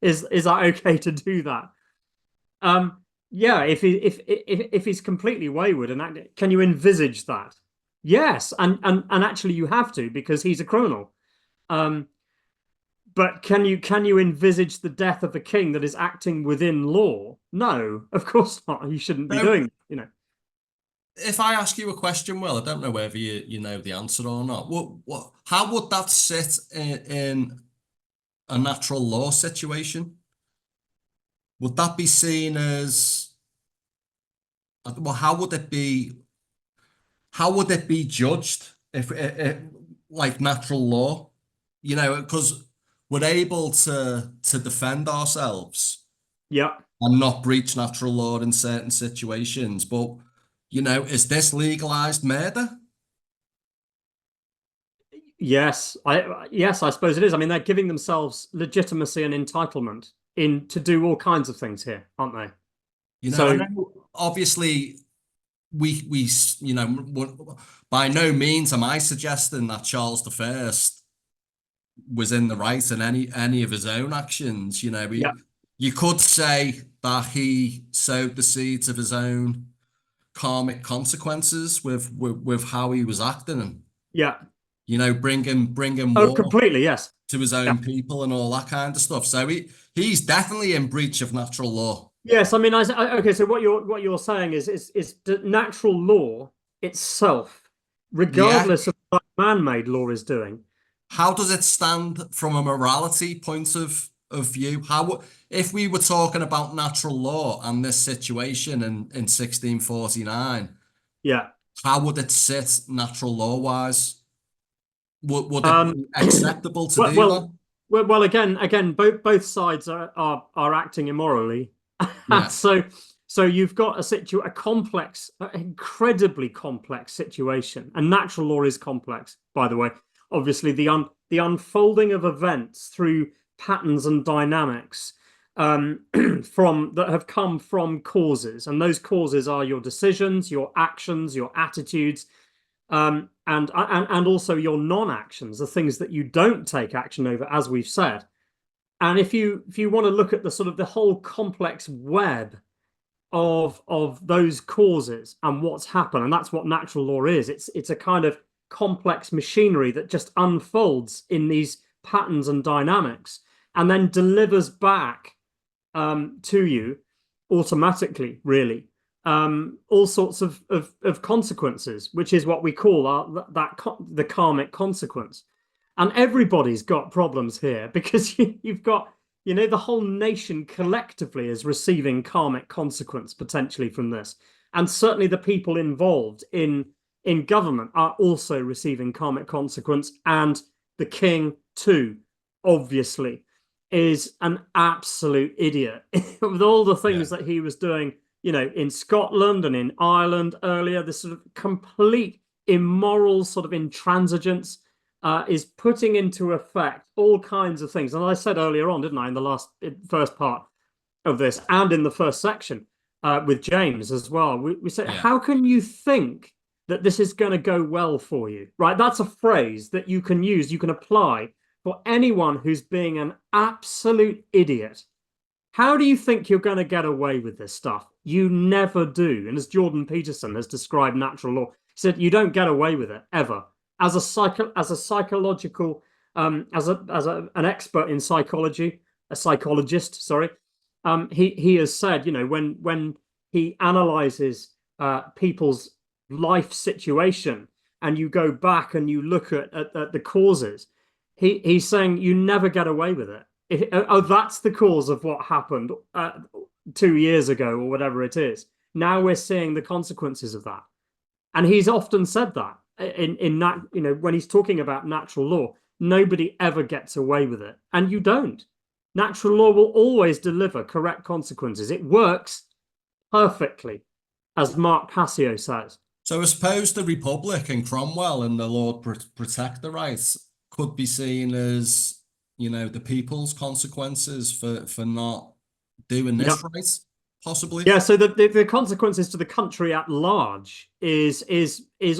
Is that okay to do that? Yeah, if he's completely wayward can you envisage that? Yes, and actually you have to because he's a criminal. But can you envisage the death of a king that is acting within law? No, of course not. He shouldn't be So doing if I ask you a question, Will, I don't know whether you know the answer or not. How would that sit in a natural law situation? Would that be seen as, well, how would it be? how would it be judged if like natural law? You know, because we're able to defend ourselves Yeah. and not breach natural law in certain situations. But, you know, is this legalized murder? Yes, I suppose it is. I mean, they're giving themselves legitimacy and entitlement in to do all kinds of things here, aren't they? You know, I So know obviously you know, by no means am I suggesting that Charles I was in the right in any of his own actions. You know, yeah, you could say that he sowed the seeds of his own karmic consequences with how he was acting, and yeah. you know, bringing Oh, war completely. Yes. to his Yeah. own people and all that kind of stuff. So he's definitely in breach of natural law. Yes. I mean, okay. So what you're saying is that natural law itself, Yeah. regardless of what man-made law is doing. How does it stand from a morality point of view? How, if we were talking about natural law and this situation in 1649, Yeah. how would it sit natural law wise? Would it Um. be acceptable to Well, do that? well, again, both sides are acting immorally. Yeah, So you've got a complex, incredibly complex situation, and natural law is complex, by the way. Obviously, the unfolding of events through patterns and dynamics from that have come from causes, and those causes are your decisions, your actions, your attitudes, and also your non-actions, the things that you don't take action over, as we've said. And if you want to look at the sort of the whole complex web of those causes and what's happened, and that's what natural law is. It's a kind of complex machinery that just unfolds in these patterns and dynamics, and then delivers back to you automatically, really, all sorts of consequences, which is what we call the karmic consequence. And everybody's got problems here because you've got, the whole nation collectively is receiving karmic consequence potentially from this. And certainly the people involved in government are also receiving karmic consequence. And the king, too, obviously, is an absolute idiot with all the yeah, things that he was doing, in Scotland and in Ireland earlier. This sort of complete immoral sort of intransigence is putting into effect all kinds of things. And I said earlier on, didn't I, in the first part of this and in the first section with James as well, we said, yeah, how can you think that this is going to go well for you? Right? That's a phrase that you can use, you can apply for anyone who's being an absolute idiot. How do you think you're going to get away with this stuff? You never do. And as Jordan Peterson has described natural law, he said you don't get away with it ever. As a psychological, as an expert in psychology, a psychologist, sorry, he has said, when he analyzes people's life situation, and you go back and you look at the causes, he's saying you never get away with it. That's the cause of what happened 2 years ago or whatever it is. Now we're seeing the consequences of that, and he's often said that in that, when he's talking about natural law, nobody ever gets away with it, and you don't. Natural law will always deliver correct consequences. It works perfectly, as Mark Passio says. so I suppose the Republic and Cromwell and the Lord Protector rights could be seen as, you know, the people's consequences for not doing Yeah. this right, possibly. Yeah, so the consequences to the country at large is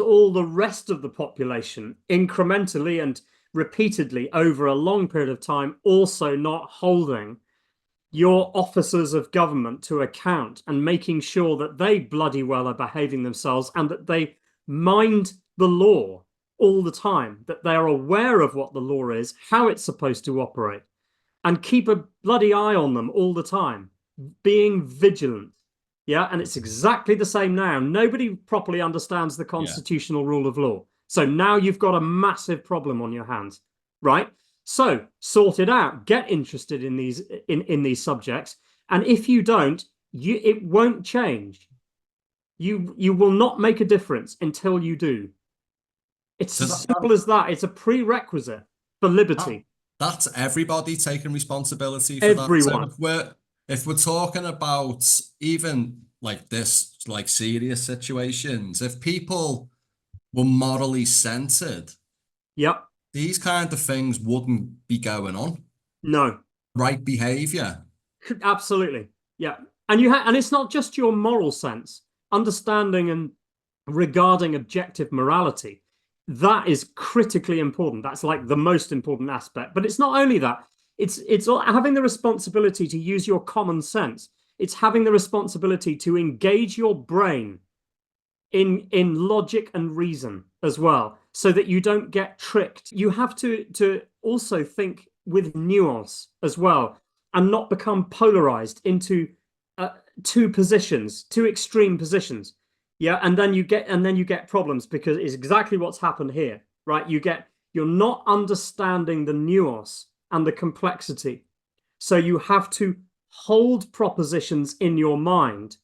all the rest of the population incrementally and repeatedly over a long period of time also not holding your officers of government to account and making sure that they bloody well are behaving themselves and that they mind the law all the time, that they're aware of what the law is, how it's supposed to operate, and keep a bloody eye on them all the time, being vigilant. Yeah, and it's exactly the same now. Nobody properly understands the Yeah. constitutional rule of law. So now you've got a massive problem on your hands, right? So sort it out. Get interested in these subjects, and if you don't, it won't change. You will not make a difference until you do. It's So as simple as that. It's a prerequisite for liberty. that's everybody taking responsibility for that. So Everyone. if we're talking about even like this, like serious situations, if people were morally centered, Yep. these kind of things wouldn't be going on. No. Right behavior. Absolutely. Yeah. And it's not just your moral sense, understanding and regarding objective morality. That is critically important. That's like the most important aspect. But it's not only that. It's having the responsibility to use your common sense. It's having the responsibility to engage your brain in logic and reason as well, so that you don't get tricked. You have to also think with nuance as well, and not become polarized into two positions, two extreme positions. Yeah, and then you get problems, because it's exactly what's happened here, right? You're not understanding the nuance and the complexity. So you have to hold propositions in your mind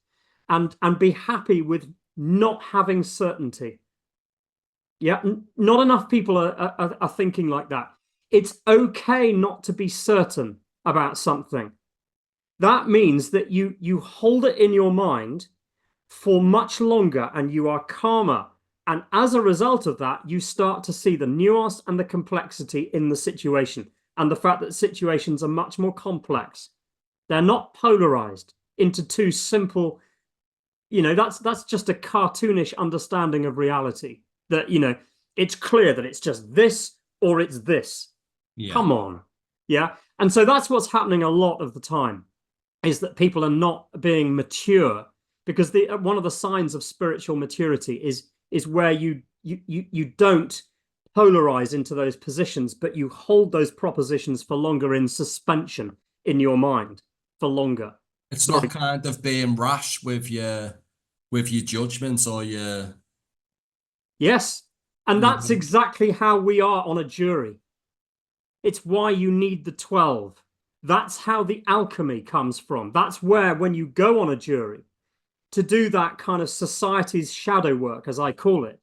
and be happy with not having certainty. Yeah, not enough people are thinking like that. It's okay not to be certain about something. That means that you hold it in your mind for much longer, and you are calmer. And as a result of that, you start to see the nuance and the complexity in the situation, and the fact that situations are much more complex. They're not polarized into two simple, that's just a cartoonish understanding of reality. That, it's clear that it's just this or it's this. Yeah. Come on. Yeah. And so that's what's happening a lot of the time, is that people are not being mature, because one of the signs of spiritual maturity is where you don't polarize into those positions, but you hold those propositions for longer in suspension in your mind for longer. It's not kind of being rash with your judgments or your. Yes. And that's exactly how we are on a jury. It's why you need the 12. That's how the alchemy comes from. That's where, when you go on a jury to do that kind of society's shadow work, as I call it,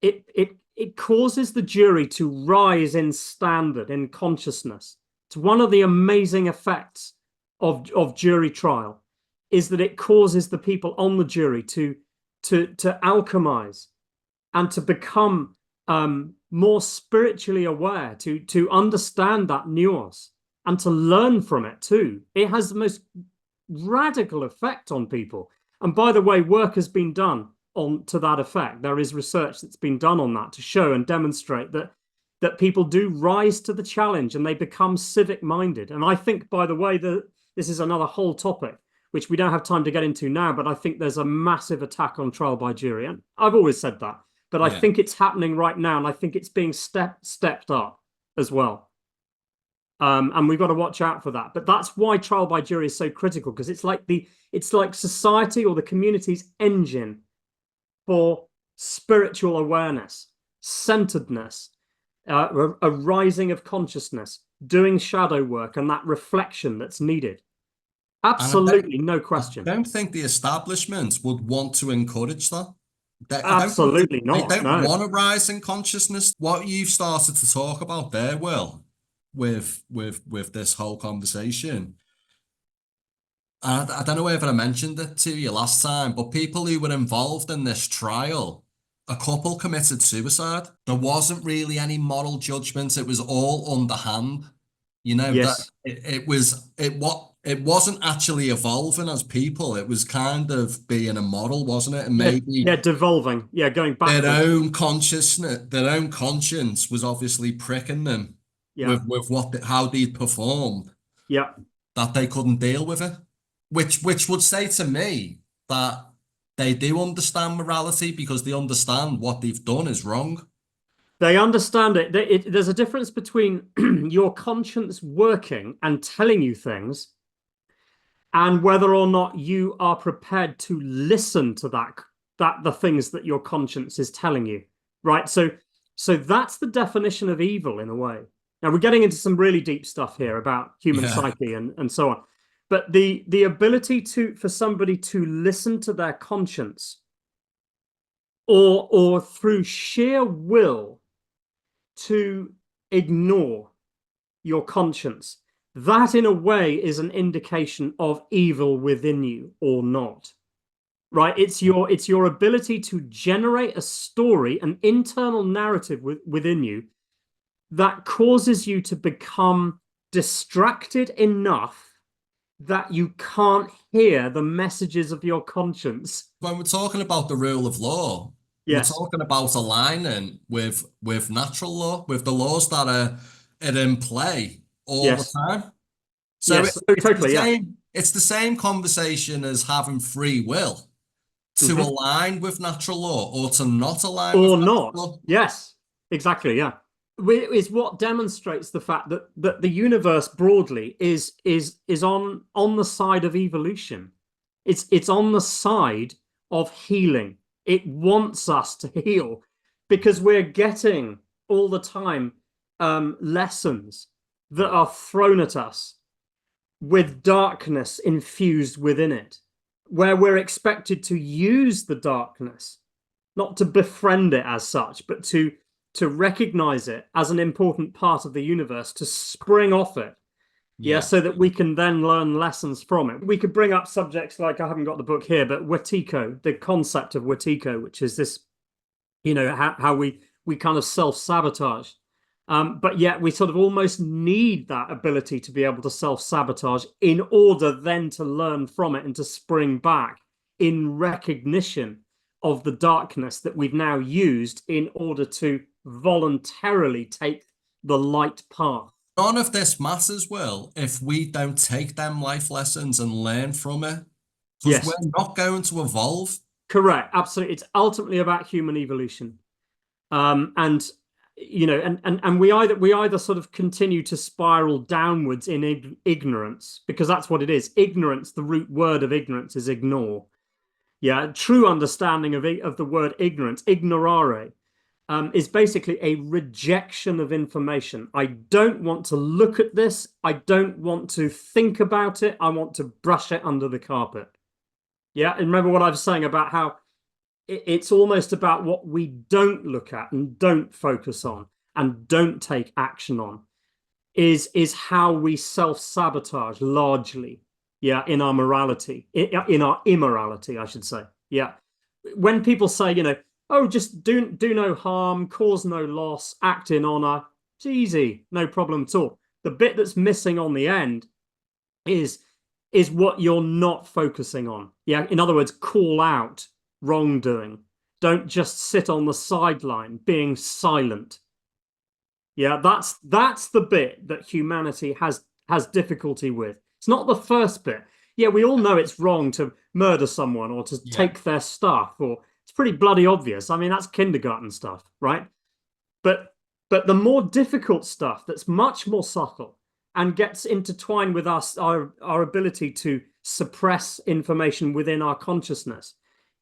it causes the jury to rise in standard, in consciousness. It's one of the amazing effects of jury trial, is that it causes the people on the jury to alchemize and to become more spiritually aware, to understand that nuance and to learn from it too. It has the most radical effect on people. And by the way, work has been done to that effect. There is research that's been done on that to show and demonstrate that people do rise to the challenge and they become civic minded. And I think, by the way, that this is another whole topic, which we don't have time to get into now, but I think there's a massive attack on trial by jury. And I've always said that, but I think it's happening right now, and I think it's being stepped up as well. And we've got to watch out for that. But that's why trial by jury is so critical, because it's like society or the community's engine for spiritual awareness, centeredness, a rising of consciousness, doing shadow work, and that reflection that's needed. Absolutely, no question. I don't think the establishment would want to encourage that. Absolutely not. They don't want to rise in consciousness. What you've started to talk about there, Will, with this whole conversation. I don't know whether I mentioned it to you last time, but people who were involved in this trial, a couple committed suicide. There wasn't really any moral judgment. It was all underhand. Yes. That it wasn't actually evolving as people. It was kind of being immoral, wasn't it? And maybe devolving. Yeah, going back. Their own consciousness, their own conscience was obviously pricking them with how they'd performed. Yeah. That they couldn't deal with it. Which would say to me that they do understand morality, because they understand what they've done is wrong. They understand it. There's a difference between your conscience working and telling you things, and whether or not you are prepared to listen to the things that your conscience is telling you, right? So that's the definition of evil in a way. Now we're getting into some really deep stuff here about human psyche and so on. But the ability for somebody to listen to their conscience or through sheer will to ignore your conscience, that in a way is an indication of evil within you or not. Right? It's your ability to generate a story, an internal narrative within you that causes you to become distracted enough that you can't hear the messages of your conscience. When we're talking about the rule of law, we're Yes. talking about aligning with natural law, with the laws that are in play all the Yes. time. So Yes. Oh, it's the totally. Yeah. same, it's the same conversation as having free will to Mhm. align with natural law or to not align with Or natural not. law. Yes. Exactly. Yeah. Is what demonstrates the fact that the universe broadly is on the side of evolution. It's on the side of healing. It wants us to heal because we're getting all the time lessons that are thrown at us with darkness infused within it, where we're expected to use the darkness, not to befriend it as such, but to recognize it as an important part of the universe, to spring off it. Yeah, Yeah. so that we can then learn lessons from it. We could bring up subjects like, I haven't got the book here, but Wetiko, the concept of Wetiko, which is this, how we kind of self-sabotage. But yet we sort of almost need that ability to be able to self-sabotage in order then to learn from it and to spring back in recognition of the darkness that we've now used in order to voluntarily take the light path. None of this matters, Will, if we don't take them life lessons and learn from it, because we're Yes, not going to evolve. correct. Absolutely. It's ultimately about human evolution. And and we either sort of continue to spiral downwards in ignorance, because that's what it is. Ignorance, the root word of ignorance is ignore. Yeah, true understanding of the word ignorance, ignorare, is basically a rejection of information. I don't want to look at this. I don't want to think about it. I want to brush it under the carpet. Yeah, and remember what I was saying about how it's almost about what we don't look at and don't focus on and don't take action on is how we self-sabotage largely, yeah, in our morality, in our immorality, I should say. Yeah. When people say, oh, just do no harm, cause no loss, act in honor, it's easy, no problem at all. The bit that's missing on the end is what you're not focusing on. Yeah. In other words, call out wrongdoing. Don't just sit on the sideline being silent. Yeah, that's the bit that humanity has difficulty with. It's not the first bit. Yeah, we all know it's wrong to murder someone or to Yeah. take their stuff, or it's pretty bloody obvious. I mean, that's kindergarten stuff, right? But the more difficult stuff that's much more subtle and gets intertwined with our ability to suppress information within our consciousness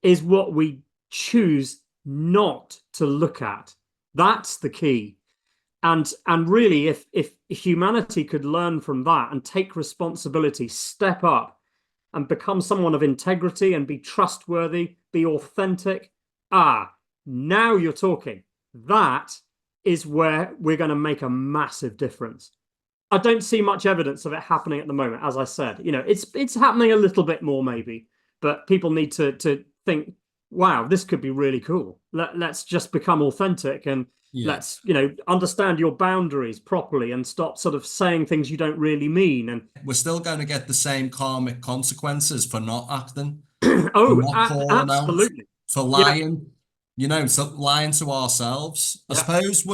is what we choose not to look at. That's the key. And really, if humanity could learn from that and take responsibility, step up and become someone of integrity and be trustworthy, be authentic, now you're talking. That is where we're going to make a massive difference. I don't see much evidence of it happening at the moment. As I said, it's happening a little bit more maybe, but people need to think, wow, this could be really cool. Let's just become authentic and Yeah. let's understand your boundaries properly and stop sort of saying things you don't really mean. And We're still going to get the same karmic consequences for not acting, for oh, not calling out, absolutely. for Yeah, lying, so lying to ourselves. I yeah. suppose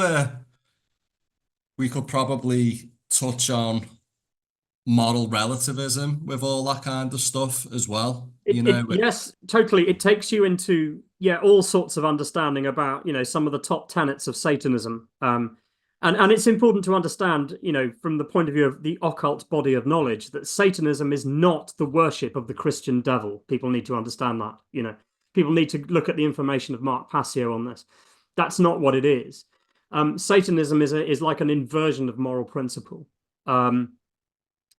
we could probably touch on moral relativism with all that kind of stuff as well. Yes, totally. It takes you into all sorts of understanding about some of the top tenets of Satanism. And it's important to understand, from the point of view of the occult body of knowledge, that Satanism is not the worship of the Christian devil. People need to understand that. People need to look at the information of Mark Passio on this. That's not what it is. Satanism is like an inversion of moral principle.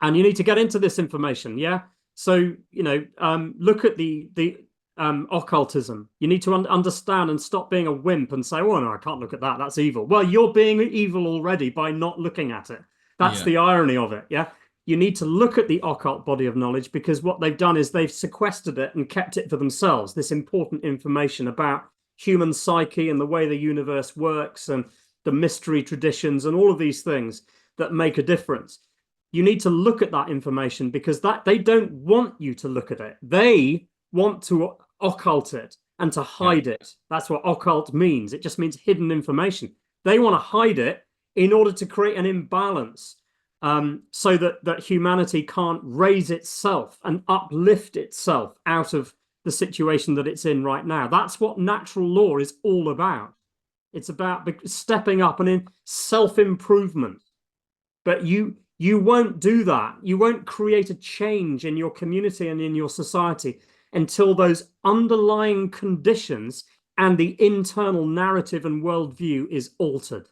And you need to get into this information, yeah. So look at the occultism. You need to understand and stop being a wimp and say, oh, no, I can't look at that. That's evil. Well, you're being evil already by not looking at it. That's the irony of it. Yeah. You need to look at the occult body of knowledge, because what they've done is they've sequestered it and kept it for themselves, this important information about human psyche and the way the universe works and the mystery traditions and all of these things that make a difference. You need to look at that information, because that they don't want you to look at it. They want to occult it and to hide it. That's what occult means. It just means hidden information. They want to hide it in order to create an imbalance, so that humanity can't raise itself and uplift itself out of the situation that it's in right now. That's what natural law is all about. It's about stepping up and in self-improvement. But you won't do that. You won't create a change in your community and in your society until those underlying conditions and the internal narrative and worldview is altered.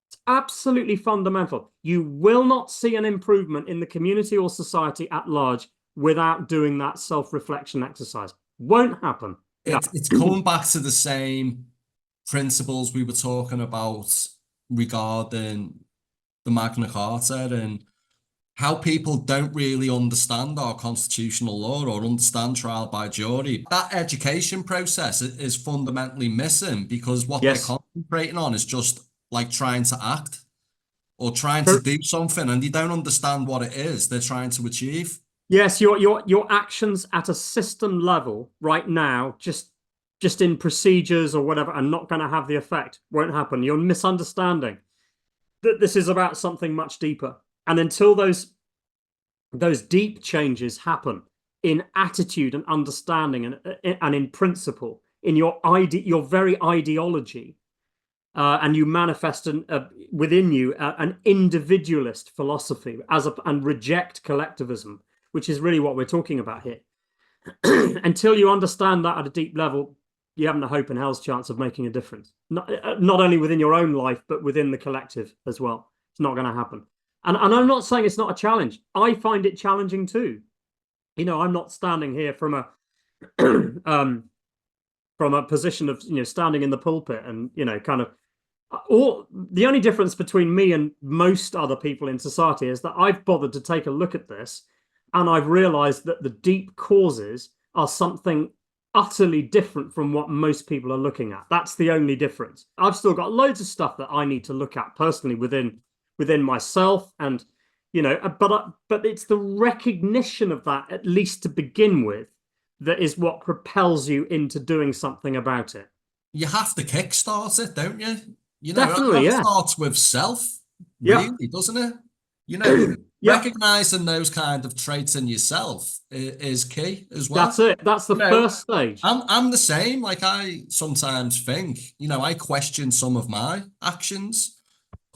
It's absolutely fundamental. You will not see an improvement in the community or society at large without doing that self-reflection exercise. Won't happen. It's coming back to the same principles we were talking about regarding the Magna Carta and how people don't really understand our constitutional law or understand trial by jury. That education process is fundamentally missing, because what they're concentrating on is just like trying to act or trying to do something, and you don't understand what it is they're trying to achieve. Yes, your actions at a system level right now, just in procedures or whatever, are not going to have the effect. Won't happen. You're misunderstanding that this is about something much deeper. And until those deep changes happen in attitude and understanding and in principle, in your very ideology, and you manifest within you an individualist philosophy and reject collectivism, which is really what we're talking about here. Until you understand that at a deep level, you haven't a hope in hell's chance of making a difference. Not only within your own life, but within the collective as well. It's not going to happen. And I'm not saying it's not a challenge. I find it challenging too. You know, I'm not standing here from a from a position of, you know, standing in the pulpit and, you know, kind of, or the only difference between me and most other people in society is that I've bothered to take a look at this, and I've realized that the deep causes are something utterly different from what most people are looking at. That's the only difference. I've still got loads of stuff that I need to look at personally within myself, and, you know, but it's the recognition of that, at least to begin with, that is what propels you into doing something about it. You have to kickstart it, don't you? You know, definitely, that starts with self, really, doesn't it? You know, recognizing those kind of traits in yourself is key as well. That's it. That's the first stage. I'm the same. Like, I sometimes think, you know, I question some of my actions.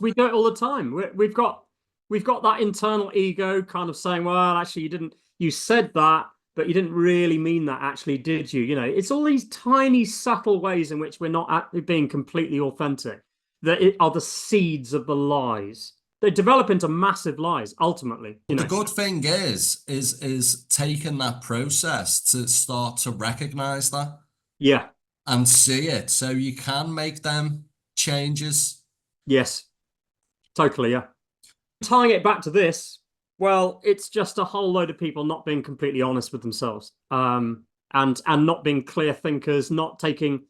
We do it all the time. We've got that internal ego kind of saying, well, actually, you said that, but you didn't really mean that, actually, did you? You know, it's all these tiny, subtle ways in which we're not being completely authentic that are the seeds of the lies. They develop into massive lies, ultimately. You know? The good thing is taking that process to start to recognize that. Yeah. And see it, so you can make them changes. Yes. Totally, yeah. Tying it back to this, well, it's just a whole load of people not being completely honest with themselves, and not being clear thinkers, not taking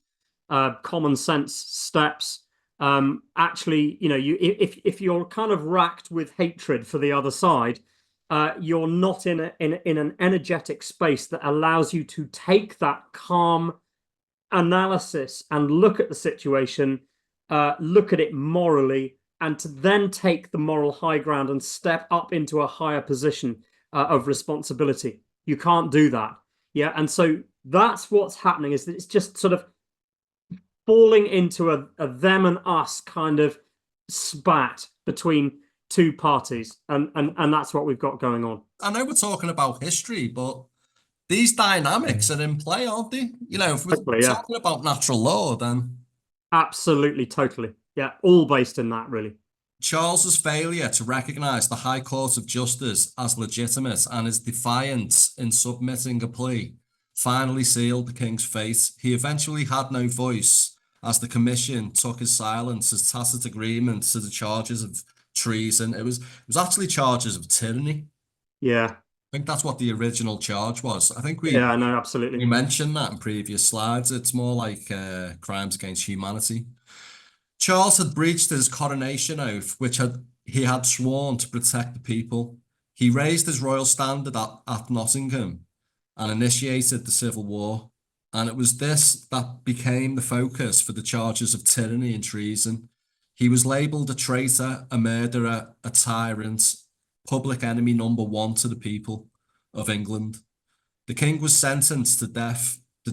common sense steps. Actually, you know, if you're kind of racked with hatred for the other side, you're not in an energetic space that allows you to take that calm analysis and look at the situation, look at it morally, and to then take the moral high ground and step up into a higher position of responsibility. You can't do that. Yeah. And so that's what's happening, is that it's just sort of falling into a them and us kind of spat between two parties. And that's what we've got going on. I know we're talking about history, but these dynamics are in play, aren't they? You know, if we're talking about natural law, then... Absolutely, totally. Yeah, all based in that, really. Charles's failure to recognise the High Court of Justice as legitimate and his defiance in submitting a plea finally sealed the king's fate. He eventually had no voice, as the commission took his silence as tacit agreement to the charges of treason. It was actually charges of tyranny. Yeah. I think that's what the original charge was. I think we Yeah, no, we absolutely. mentioned that in previous slides. It's more like crimes against humanity. Charles had breached his coronation oath, which he had sworn to protect the people. He raised his royal standard at Nottingham and initiated the Civil War. And it was this that became the focus for the charges of tyranny and treason. He was labelled a traitor, a murderer, a tyrant, public enemy number one to the people of England. The king was sentenced to death. The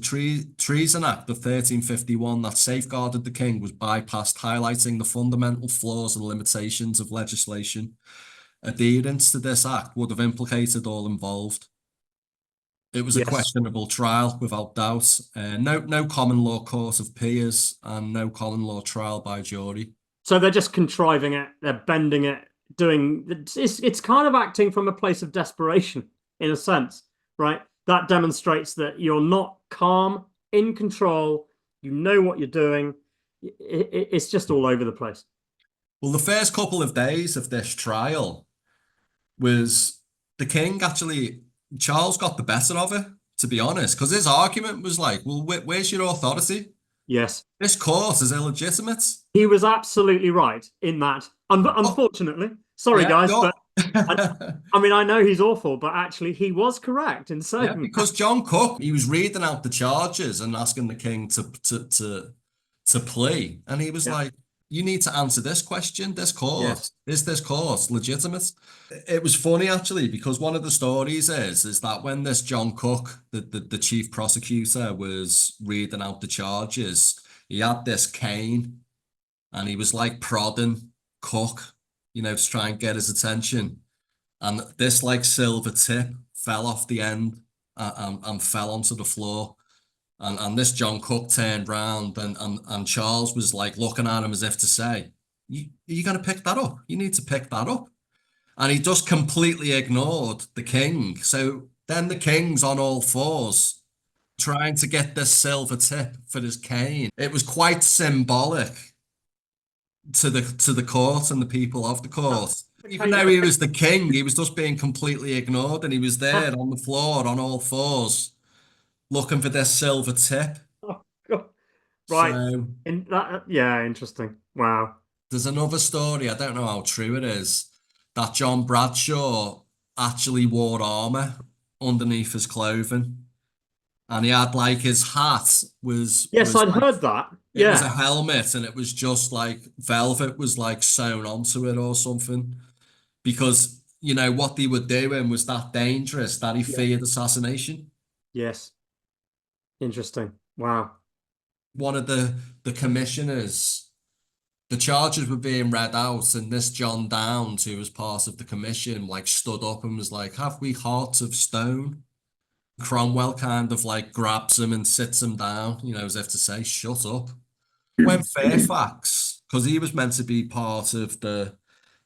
Treason Act of 1351 that safeguarded the king was bypassed, highlighting the fundamental flaws and limitations of legislation. Adherence to this act would have implicated all involved. It was a Yes. questionable trial, without doubt. No common law court of peers and no common law trial by jury. So they're just contriving it, they're bending it, it's kind of acting from a place of desperation, in a sense, right? That demonstrates that you're not calm, in control, you know what you're doing. It's just all over the place. Well, the first couple of days of this trial was the king actually, Charles got the better of it, to be honest, because his argument was like, well, where's your authority? Yes. This court is illegitimate. He was absolutely right in that. Unfortunately, sorry Yeah, guys, no. but I mean, I know he's awful, but actually he was correct in saying Yeah, because John Cook, he was reading out the charges and asking the king to plea, and he was Yeah. like, "You need to answer this question. This court Yes. is this court legitimate?" It was funny actually, because one of the stories is that when this John Cook, the chief prosecutor, was reading out the charges, he had this cane, and he was like prodding Cook, to try and get his attention. And this like silver tip fell off the end and fell onto the floor. And this John Cook turned round and Charles was like looking at him as if to say, you going to pick that up? You need to pick that up. And he just completely ignored the king. So then the king's on all fours trying to get this silver tip for his cane. It was quite symbolic to the court and the people of the court. Even though he was the king, he was just being completely ignored, and he was there on the floor on all fours looking for this silver tip. Oh, God. Right. So Yeah, interesting. Wow. there's another story, I don't know how true it is, that John Bradshaw actually wore armor underneath his clothing. And he had like his hat was Yes, was I'd like, heard that. it was a Yeah. helmet, and it was just like velvet was like sewn onto it or something. Because, what they were doing was that dangerous that he feared assassination. Yes. Interesting. Wow. One of the commissioners, the charges were being read out, and this John Downes, who was part of the commission, like stood up and was like, "Have we hearts of stone?" Cromwell kind of like grabs him and sits him down, as if to say, "Shut up." When Fairfax, because he was meant to be part of the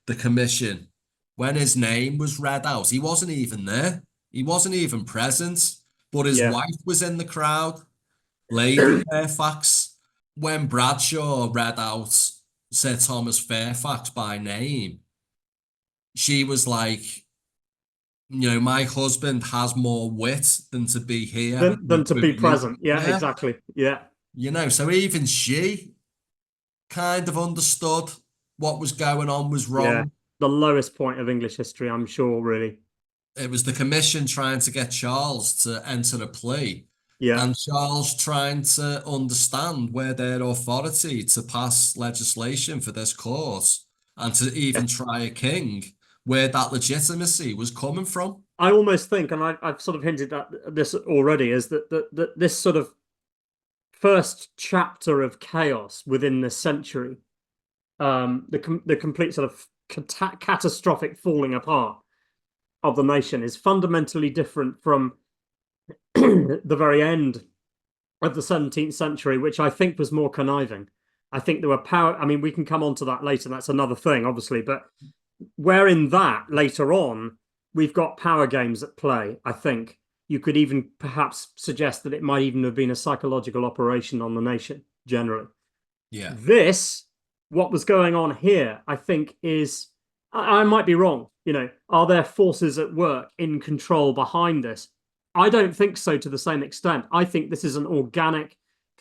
commission, when his name was read out, he wasn't even there. He wasn't even present, but his Yeah. wife was in the crowd, Lady Fairfax. When Bradshaw read out Sir Thomas Fairfax by name, she was like, my husband has more wit than to be here. Than to with be you." present. Yeah, exactly. Yeah. So even she kind of understood what was going on was wrong. Yeah. The lowest point of English history, I'm sure, really. It was the commission trying to get Charles to enter a plea, Yeah. and Charles trying to understand where their authority to pass legislation for this court and to even try a king, where that legitimacy was coming from. I almost think, and I've sort of hinted at this already, is that this sort of first chapter of chaos within this century, the complete sort of catastrophic falling apart of the nation, is fundamentally different from the very end of the 17th century, which I think was more conniving. I think there were power. I mean, we can come on to that later. That's another thing, obviously. But where in that later on, we've got power games at play, I think. you could even perhaps suggest that it might even have been a psychological operation on the nation generally. Yeah. What was going on here, I think, is, I might be wrong. Are there forces at work in control behind this? I don't think so to the same extent. I think this is an organic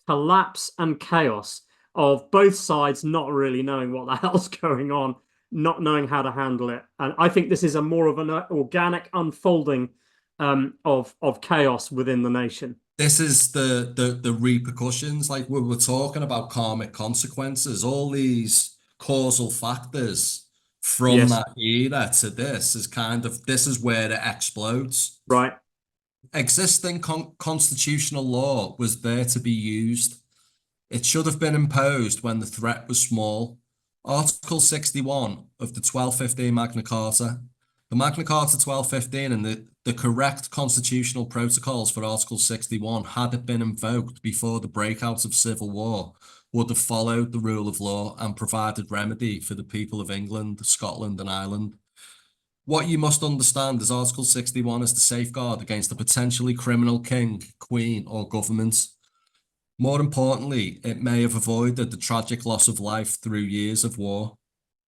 collapse and chaos of both sides not really knowing what the hell's going on, not knowing how to handle it. And I think this is a more of an organic unfolding of chaos within the nation. This is the repercussions, like we were talking about karmic consequences, all these causal factors from Yes. that era to this is where it explodes. Right. Existing constitutional law was there to be used. It should have been imposed when the threat was small. Article 61 of the 1215 Magna Carta. The Magna Carta 1215 and the correct constitutional protocols for Article 61, had it been invoked before the breakout of civil war, would have followed the rule of law and provided remedy for the people of England, Scotland, and Ireland. What you must understand is Article 61 is the safeguard against a potentially criminal king, queen, or government. More importantly, it may have avoided the tragic loss of life through years of war.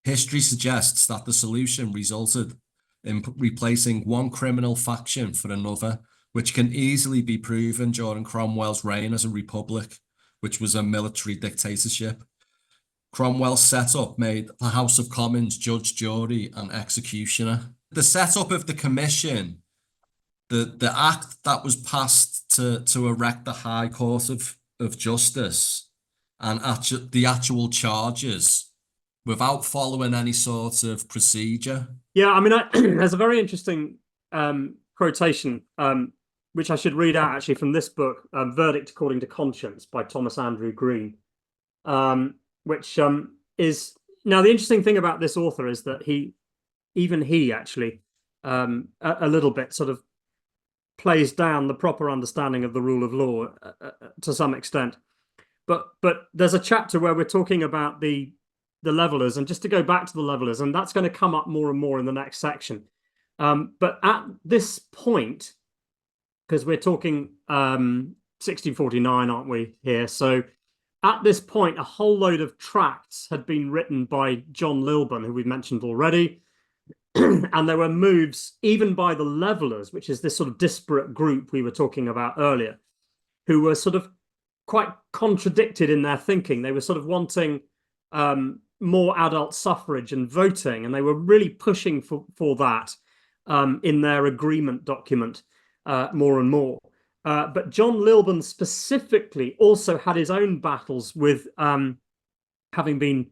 History suggests that the solution resulted in replacing one criminal faction for another, which can easily be proven during Cromwell's reign as a republic, which was a military dictatorship. Cromwell's setup made the House of Commons judge, jury, and executioner. The setup of the commission, the act that was passed to erect the High Court of Justice, and the actual charges, without following any sort of procedure. Yeah, I mean, there's a very interesting quotation, which I should read out actually from this book, Verdict According to Conscience by Thomas Andrew Green, which is, now the interesting thing about this author is that he actually a little bit sort of plays down the proper understanding of the rule of law to some extent. But there's a chapter where we're talking about the levelers, and just to go back to the levelers, and that's going to come up more and more in the next section. But at this point, because we're talking 1649, aren't we, here? So at this point, a whole load of tracts had been written by John Lilburne, who we've mentioned already. And there were moves even by the levelers, which is this sort of disparate group we were talking about earlier, who were sort of quite contradicted in their thinking. They were sort of wanting more adult suffrage and voting, and they were really pushing for that in their agreement document more and more. But John Lilburne specifically also had his own battles with having been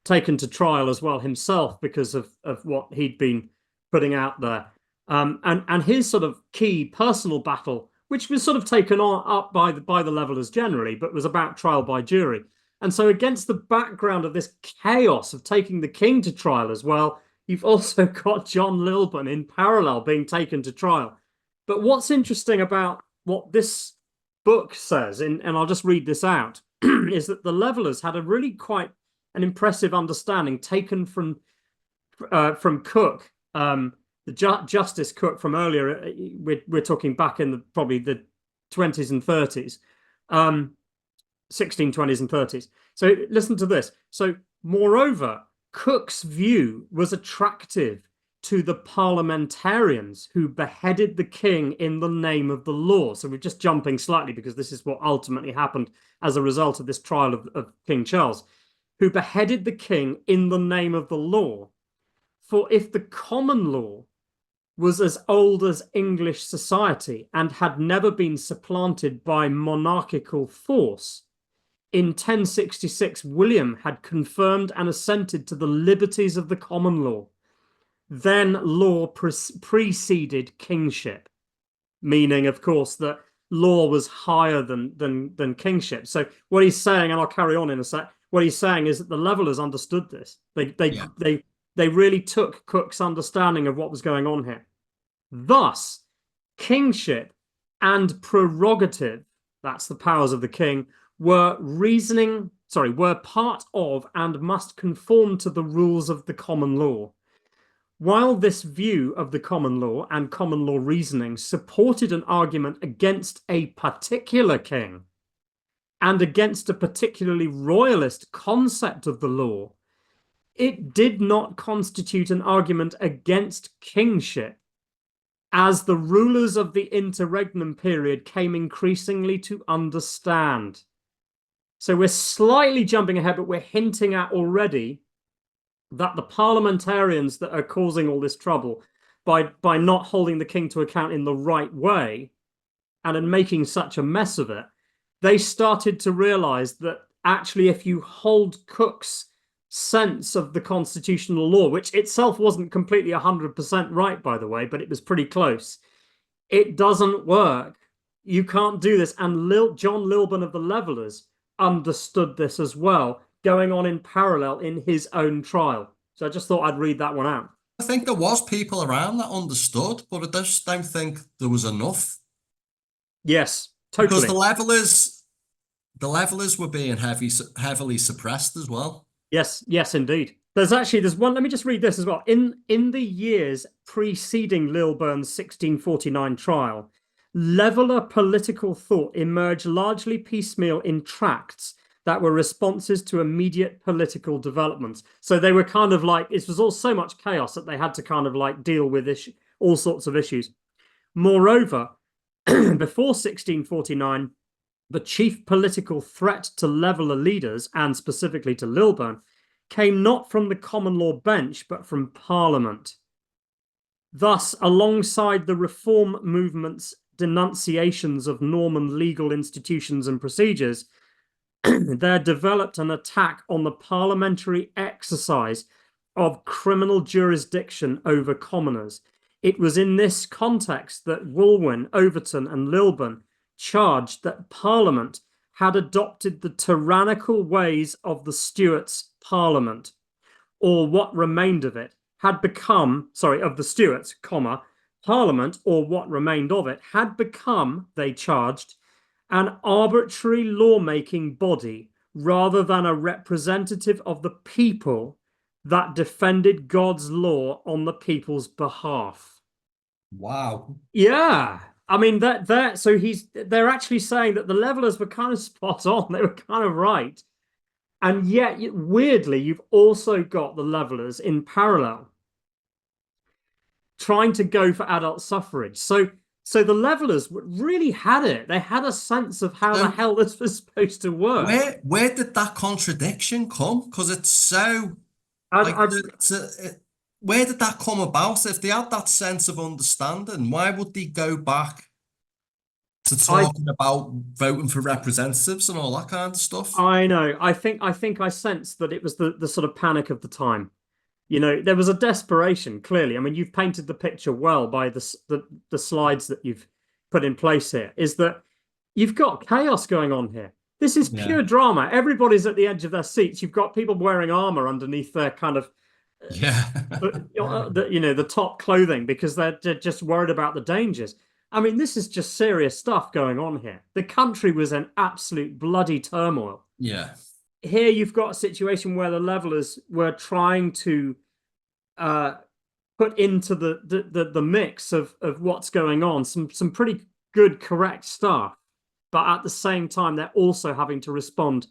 taken to trial as well himself because of what he'd been putting out there. And his sort of key personal battle, which was sort of taken up by the levelers generally, but was about trial by jury. And so against the background of this chaos of taking the king to trial as well, you've also got John Lilburne in parallel being taken to trial. But what's interesting about what this book says, and I'll just read this out, is that the levelers had a really quite an impressive understanding taken from Cook, the Justice Cook from earlier. We're talking back in probably the 20s and 30s, 1620s and 30s. So listen to this. So moreover, Cook's view was attractive to the parliamentarians who beheaded the king in the name of the law. So we're just jumping slightly because this is what ultimately happened as a result of this trial of King Charles, who beheaded the king in the name of the law. For if the common law was as old as English society and had never been supplanted by monarchical force, in 1066 William had confirmed and assented to the liberties of the common law. Then law preceded kingship, meaning, of course, that law was higher than kingship. So what he's saying, and I'll carry on in a sec, what he's saying is that the levelers understood this. They really took Cook's understanding of what was going on here. Thus, kingship and prerogative, that's the powers of the king, were part of and must conform to the rules of the common law. While this view of the common law and common law reasoning supported an argument against a particular king and against a particularly royalist concept of the law, it did not constitute an argument against kingship, as the rulers of the interregnum period came increasingly to understand. So we're slightly jumping ahead, but we're hinting at already that the parliamentarians that are causing all this trouble by not holding the king to account in the right way and in making such a mess of it, they started to realize that actually if you hold Cook's sense of the constitutional law, which itself wasn't completely 100% right, by the way, but it was pretty close, it doesn't work. You can't do this. And John Lilburn of the Levellers understood this as well, going on in parallel in his own trial. So I just thought I'd read that one out. I think there was people around that understood, but I just don't think there was enough. Yes, totally. Because the levelers were being heavily suppressed as well. Yes, indeed. There's one, let me just read this as well. In the years preceding Lilburn's 1649 trial, leveler political thought emerged largely piecemeal in tracts that were responses to immediate political developments. So they were kind of like, it was all so much chaos that they had to kind of like deal with all sorts of issues. Moreover, before 1649, the chief political threat to leveler leaders, and specifically to Lilburn, came not from the common law bench, but from Parliament. Thus, alongside the reform movement's denunciations of Norman legal institutions and procedures, there developed an attack on the parliamentary exercise of criminal jurisdiction over commoners. It was in this context that Woolwyn, Overton, and Lilburn charged that Parliament had adopted the tyrannical ways of the Stuarts' Parliament, or what remained of it had become, of the Stuarts, Parliament, or what remained of it, had become, they charged, an arbitrary lawmaking body rather than a representative of the people that defended God's law on the people's behalf. Wow. Yeah. I mean, they're actually saying that the levelers were kind of spot on. They were kind of right. And yet, weirdly, you've also got the levelers in parallel trying to go for adult suffrage. So the levelers really had it. They had a sense of how the hell this was supposed to work. Where did that contradiction come? Because it's so... where did that come about? If they had that sense of understanding, why would they go back to talking about voting for representatives and all that kind of stuff? I know. I think I sensed that it was the sort of panic of the time. You know, there was a desperation, clearly. I mean, you've painted the picture well by the slides that you've put in place here, is that you've got chaos going on here. This is pure drama. Everybody's at the edge of their seats. You've got people wearing armor underneath their kind of, the top clothing because they're just worried about the dangers. I mean, this is just serious stuff going on here. The country was in absolute bloody turmoil. Yeah. Here you've got a situation where the levelers were trying to put into the mix of what's going on some pretty good, correct stuff, but at the same time they're also having to respond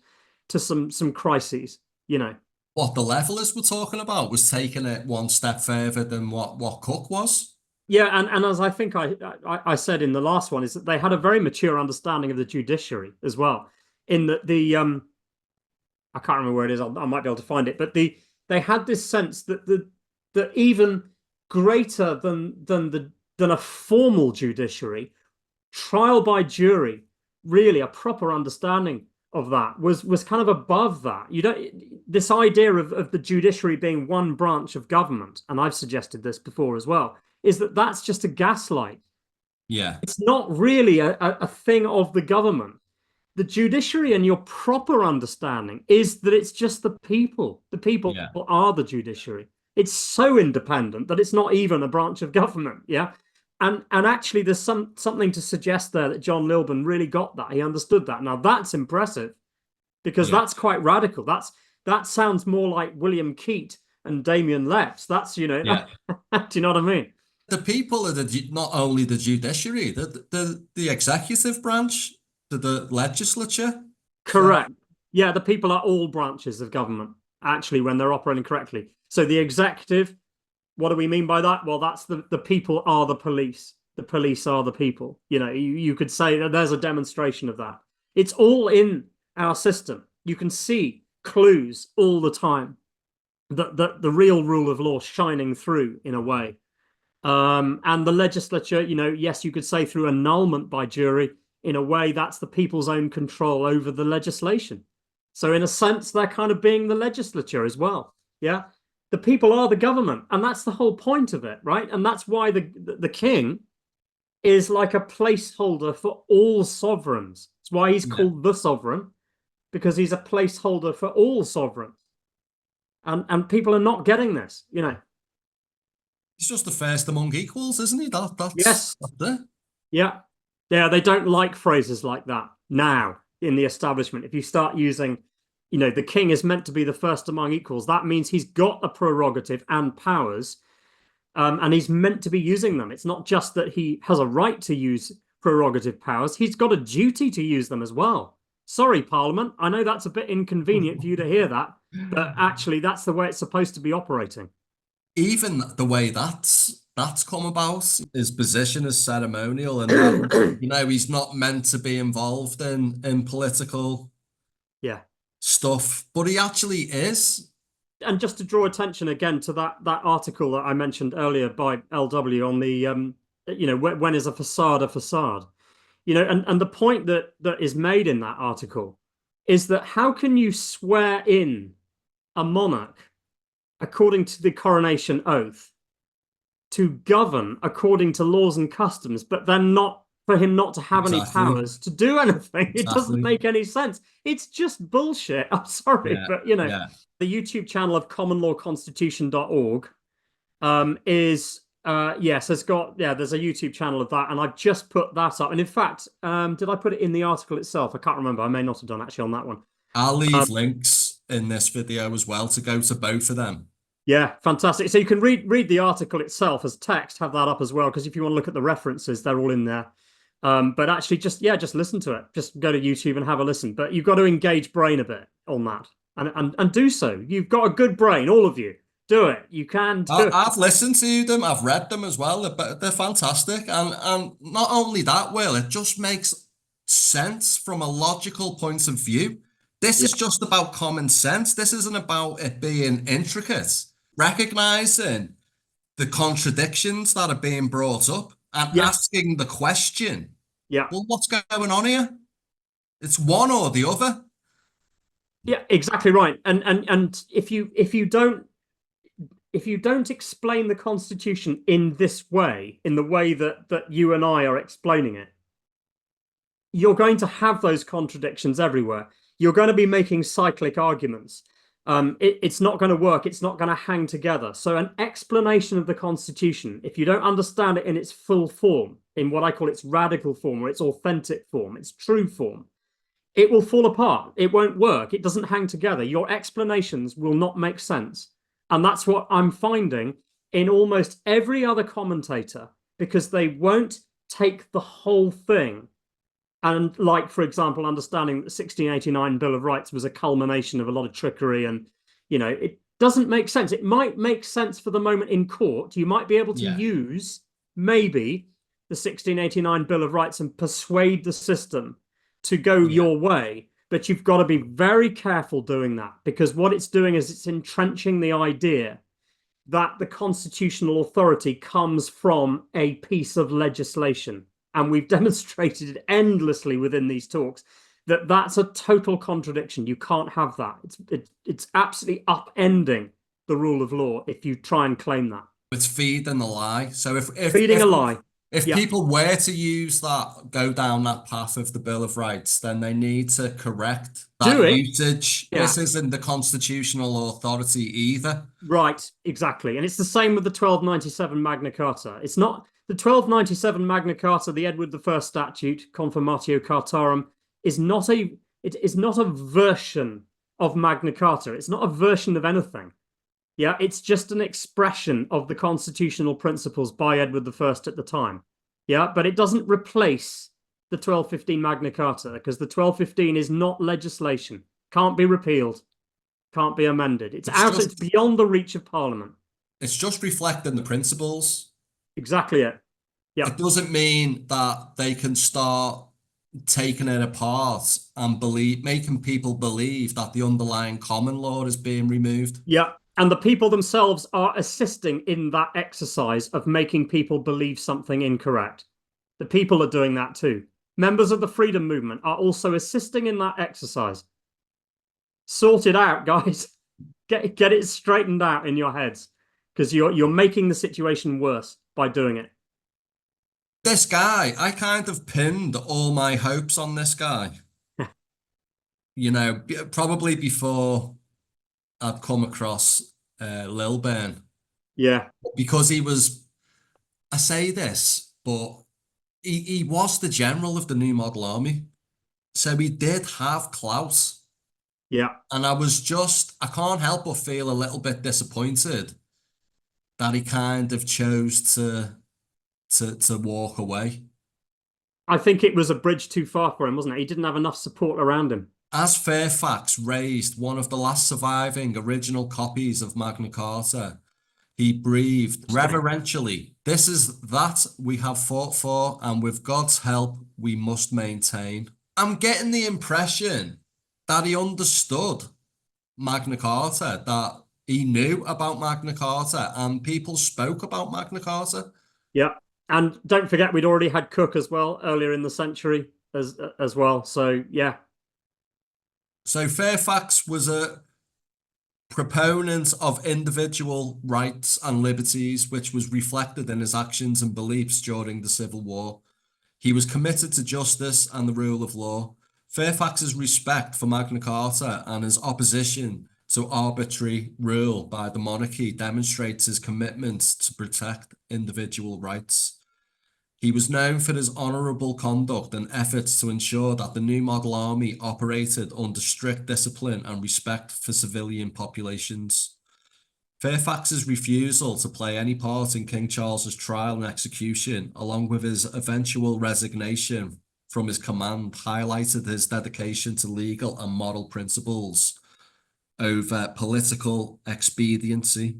to some crises. You know, what the levelers were talking about was taking it one step further than what Cook was. Yeah, and as I think I said in the last one, is that they had a very mature understanding of the judiciary as well. In that I can't remember where it is. I might be able to find it, but they had this sense that even greater than a formal judiciary, trial by jury, really a proper understanding of that was kind of above that. This idea of the judiciary being one branch of government, and I've suggested this before as well, is that's just a gaslight. Yeah, it's not really a thing of the government. The judiciary, and your proper understanding, is that it's just the people. The people are the judiciary. It's so independent that it's not even a branch of government. Yeah. And actually, there's something to suggest there that John Lilburn really got that. He understood that. Now, that's impressive because that's quite radical. That sounds more like William Keyte and Damien Leps. That's, you know, Yeah. do you know what I mean? The people are not only the judiciary, the executive branch, the legislature. So, Correct. Yeah, the people are all branches of government, actually, when they're operating correctly. So the executive, what do we mean by that? Well, that's the people are the police. The police are the people. You know, you could say that there's a demonstration of that. It's all in our system. You can see clues all the time that the real rule of law shining through in a way. And the legislature, you know, yes, you could say through annulment by jury, in a way, that's the people's own control over the legislation. So in a sense, they're kind of being the legislature as well. Yeah. The people are the government. And that's the whole point of it, right? And that's why the king is like a placeholder for all sovereigns. It's why he's called the sovereign, because he's a placeholder for all sovereigns. And people are not getting this, you know. he's just the first among equals, isn't he? Yes. That's it. Yeah. Yeah, they don't like phrases like that now in the establishment. If you start using, you know, the king is meant to be the first among equals, that means he's got a prerogative and powers, and he's meant to be using them. It's not just that he has a right to use prerogative powers, he's got a duty to use them as well. Sorry, Parliament, I know that's a bit inconvenient for you to hear that, but actually that's the way it's supposed to be operating. Even the way that's come about, his position as ceremonial, and that, you know, he's not meant to be involved in political stuff, but he actually is. And just to draw attention again to that article that I mentioned earlier by LW on the you know, when is a facade, you know, and the point that is made in that article is that how can you swear in a monarch according to the coronation oath to govern according to laws and customs, but then not for him not to have any powers to do anything? It doesn't make any sense. It's just bullshit. I'm sorry, but you know, the YouTube channel of commonlawconstitution.org is yes, there's a YouTube channel of that, and I've just put that up. And in fact, did I put it in the article itself? I can't remember. I may not have done actually on that one. I'll leave links in this video as well to go to both of them. Yeah, fantastic. So you can read the article itself as text, have that up as well, because if you want to look at the references, they're all in there. But actually just listen to it. Just go to YouTube and have a listen. But you've got to engage brain a bit on that and do so. You've got a good brain, all of you. Do it. You can do it. I've listened to them. I've read them as well. They're fantastic. And not only that, Will, it just makes sense from a logical point of view. This is just about common sense. This isn't about it being intricate. Recognizing the contradictions that are being brought up and asking the question, well, what's going on here? It's one or the other. Yeah, exactly right. And if you don't explain the Constitution in this way, in the way that you and I are explaining it, you're going to have those contradictions everywhere. You're going to be making cyclic arguments. It's not going to work. It's not going to hang together. So an explanation of the Constitution, if you don't understand it in its full form, in what I call its radical form or its authentic form, its true form, it will fall apart. It won't work. It doesn't hang together. Your explanations will not make sense. And that's what I'm finding in almost every other commentator, because they won't take the whole thing. And like, for example, understanding that the 1689 Bill of Rights was a culmination of a lot of trickery, and, you know, it doesn't make sense. It might make sense for the moment in court. You might be able to use maybe the 1689 Bill of Rights and persuade the system to go your way. But you've got to be very careful doing that, because what it's doing is it's entrenching the idea that the constitutional authority comes from a piece of legislation. And we've demonstrated it endlessly within these talks that that's a total contradiction. You can't have that. It's absolutely upending the rule of law if you try and claim that. It's feeding a lie. So if feeding a lie. If people were to use that, go down that path of the Bill of Rights, then they need to correct that usage. This isn't the constitutional authority either. Right, exactly. And it's the same with the 1297 Magna Carta. It's not the 1297 Magna Carta, the Edward I statute, Confirmatio Cartarum, is not a version of Magna Carta. It's not a version of anything. Yeah, it's just an expression of the constitutional principles by Edward I at the time. Yeah, but it doesn't replace the 1215 Magna Carta, because the 1215 is not legislation, can't be repealed, can't be amended. It's out, it's beyond the reach of Parliament. It's just reflecting the principles. Exactly it. Yeah. It doesn't mean that they can start taking it apart and making people believe that the underlying common law is being removed. Yeah. And the people themselves are assisting in that exercise of making people believe something incorrect. The people are doing that too. Members of the freedom movement are also assisting in that exercise. Sort it out, guys. Get it straightened out in your heads, because you're making the situation worse by doing it. This guy, I kind of pinned all my hopes on this guy. You know, probably before I'd come across Lilburn. Yeah. Because he was, I say this, but he was the general of the New Model Army. So he did have clout. Yeah. And I can't help but feel a little bit disappointed that he kind of chose to walk away. I think it was a bridge too far for him, wasn't it? He didn't have enough support around him. As Fairfax raised one of the last surviving original copies of Magna Carta, he breathed reverentially, "This is that we have fought for, and with God's help, we must maintain." I'm getting the impression that he understood Magna Carta, that he knew about Magna Carta, and people spoke about Magna Carta. Yeah. And don't forget, we'd already had Cook as well earlier in the century as well. So, yeah. So Fairfax was a proponent of individual rights and liberties, which was reflected in his actions and beliefs during the Civil War. He was committed to justice and the rule of law. Fairfax's respect for Magna Carta and his opposition to arbitrary rule by the monarchy demonstrates his commitment to protect individual rights. He was known for his honourable conduct and efforts to ensure that the new model army operated under strict discipline and respect for civilian populations. Fairfax's refusal to play any part in King Charles's trial and execution, along with his eventual resignation from his command, highlighted his dedication to legal and moral principles over political expediency.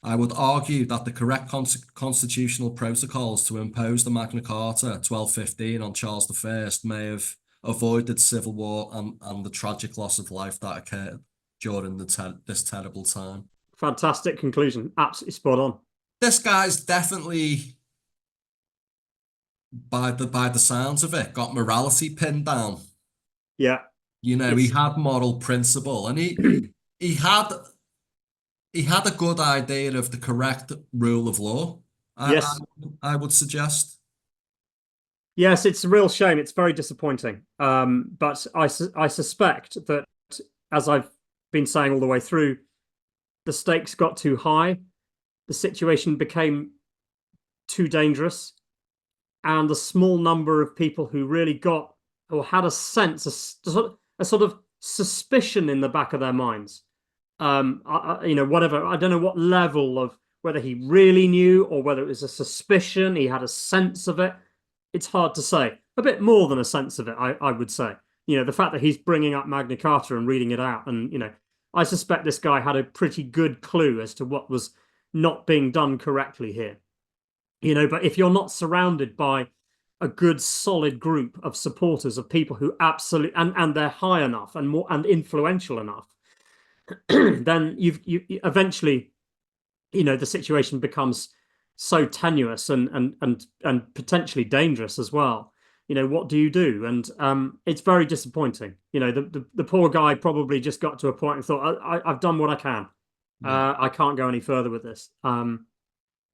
I would argue that the correct constitutional protocols to impose the Magna Carta 1215 on Charles I may have avoided civil war and the tragic loss of life that occurred during this terrible time. Fantastic conclusion. Absolutely spot on. This guy's definitely, by the sounds of it, got morality pinned down. Yeah. You know, he had moral principle, and he had a good idea of the correct rule of law. Yes. I would suggest. Yes, it's a real shame. It's very disappointing. But I suspect that, as I've been saying all the way through, the stakes got too high, the situation became too dangerous, and a small number of people who really got or had a sense, a sort of suspicion in the back of their minds. Whatever, I don't know what level of whether he really knew or whether it was a suspicion, he had a sense of it. It's hard to say. A bit more than a sense of it, I would say. You know, the fact that he's bringing up Magna Carta and reading it out, and, you know, I suspect this guy had a pretty good clue as to what was not being done correctly here. You know, but if you're not surrounded by a good solid group of supporters, of people who absolutely, and they're high enough and more and influential enough, then you eventually, you know, the situation becomes so tenuous and potentially dangerous as well. You know, what do you do? And it's very disappointing. You know, the poor guy probably just got to a point and thought, I've done what I can. Yeah. I can't go any further with this.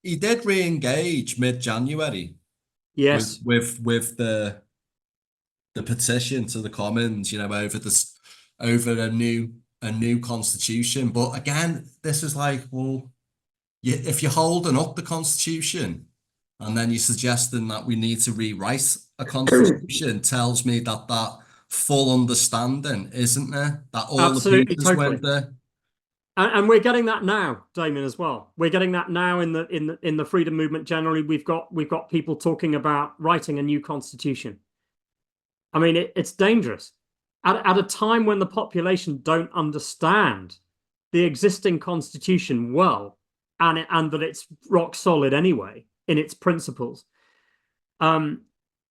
He did re-engage mid-January. Yes. With the petition to the Commons, you know, over a new constitution. But again, this is like, well, if you're holding up the constitution and then you're suggesting that we need to rewrite a constitution, tells me that full understanding isn't there, that all absolutely, the pieces totally. went there. And we're getting that now, Damien, as well. We're getting that now in the freedom movement generally. We've got people talking about writing a new constitution. I mean, it's dangerous. At a time when the population don't understand the existing constitution well, and that it's rock solid anyway in its principles.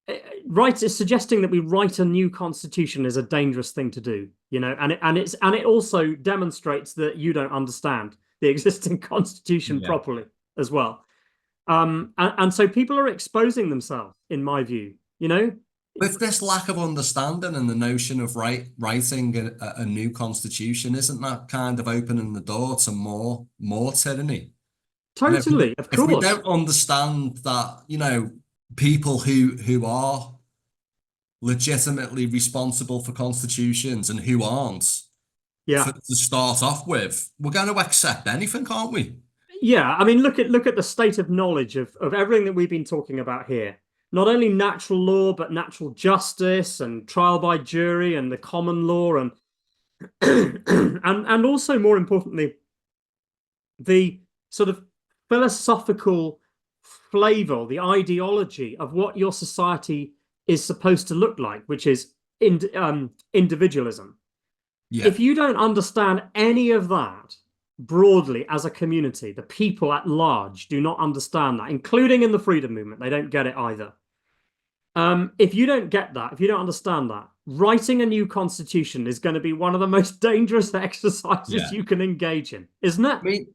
It's suggesting that we write a new constitution is a dangerous thing to do, you know, and it also demonstrates that you don't understand the existing constitution properly as well. And so people are exposing themselves, in my view, you know. With this lack of understanding and the notion of writing a new constitution, isn't that kind of opening the door to more tyranny? Totally, of course. If we don't understand that, you know, people who are legitimately responsible for constitutions and who aren't, to start off with, we're going to accept anything, can't we? Yeah, I mean, look at the state of knowledge of everything that we've been talking about here. Not only natural law, but natural justice and trial by jury and the common law and and also, more importantly, the sort of philosophical flavor, the ideology of what your society is supposed to look like, which is individualism. Yeah. If you don't understand any of that broadly as a community, the people at large do not understand that, including in the freedom movement. They don't get it either. If you don't get that, if you don't understand that, writing a new constitution is going to be one of the most dangerous exercises you can engage in, isn't it? I mean,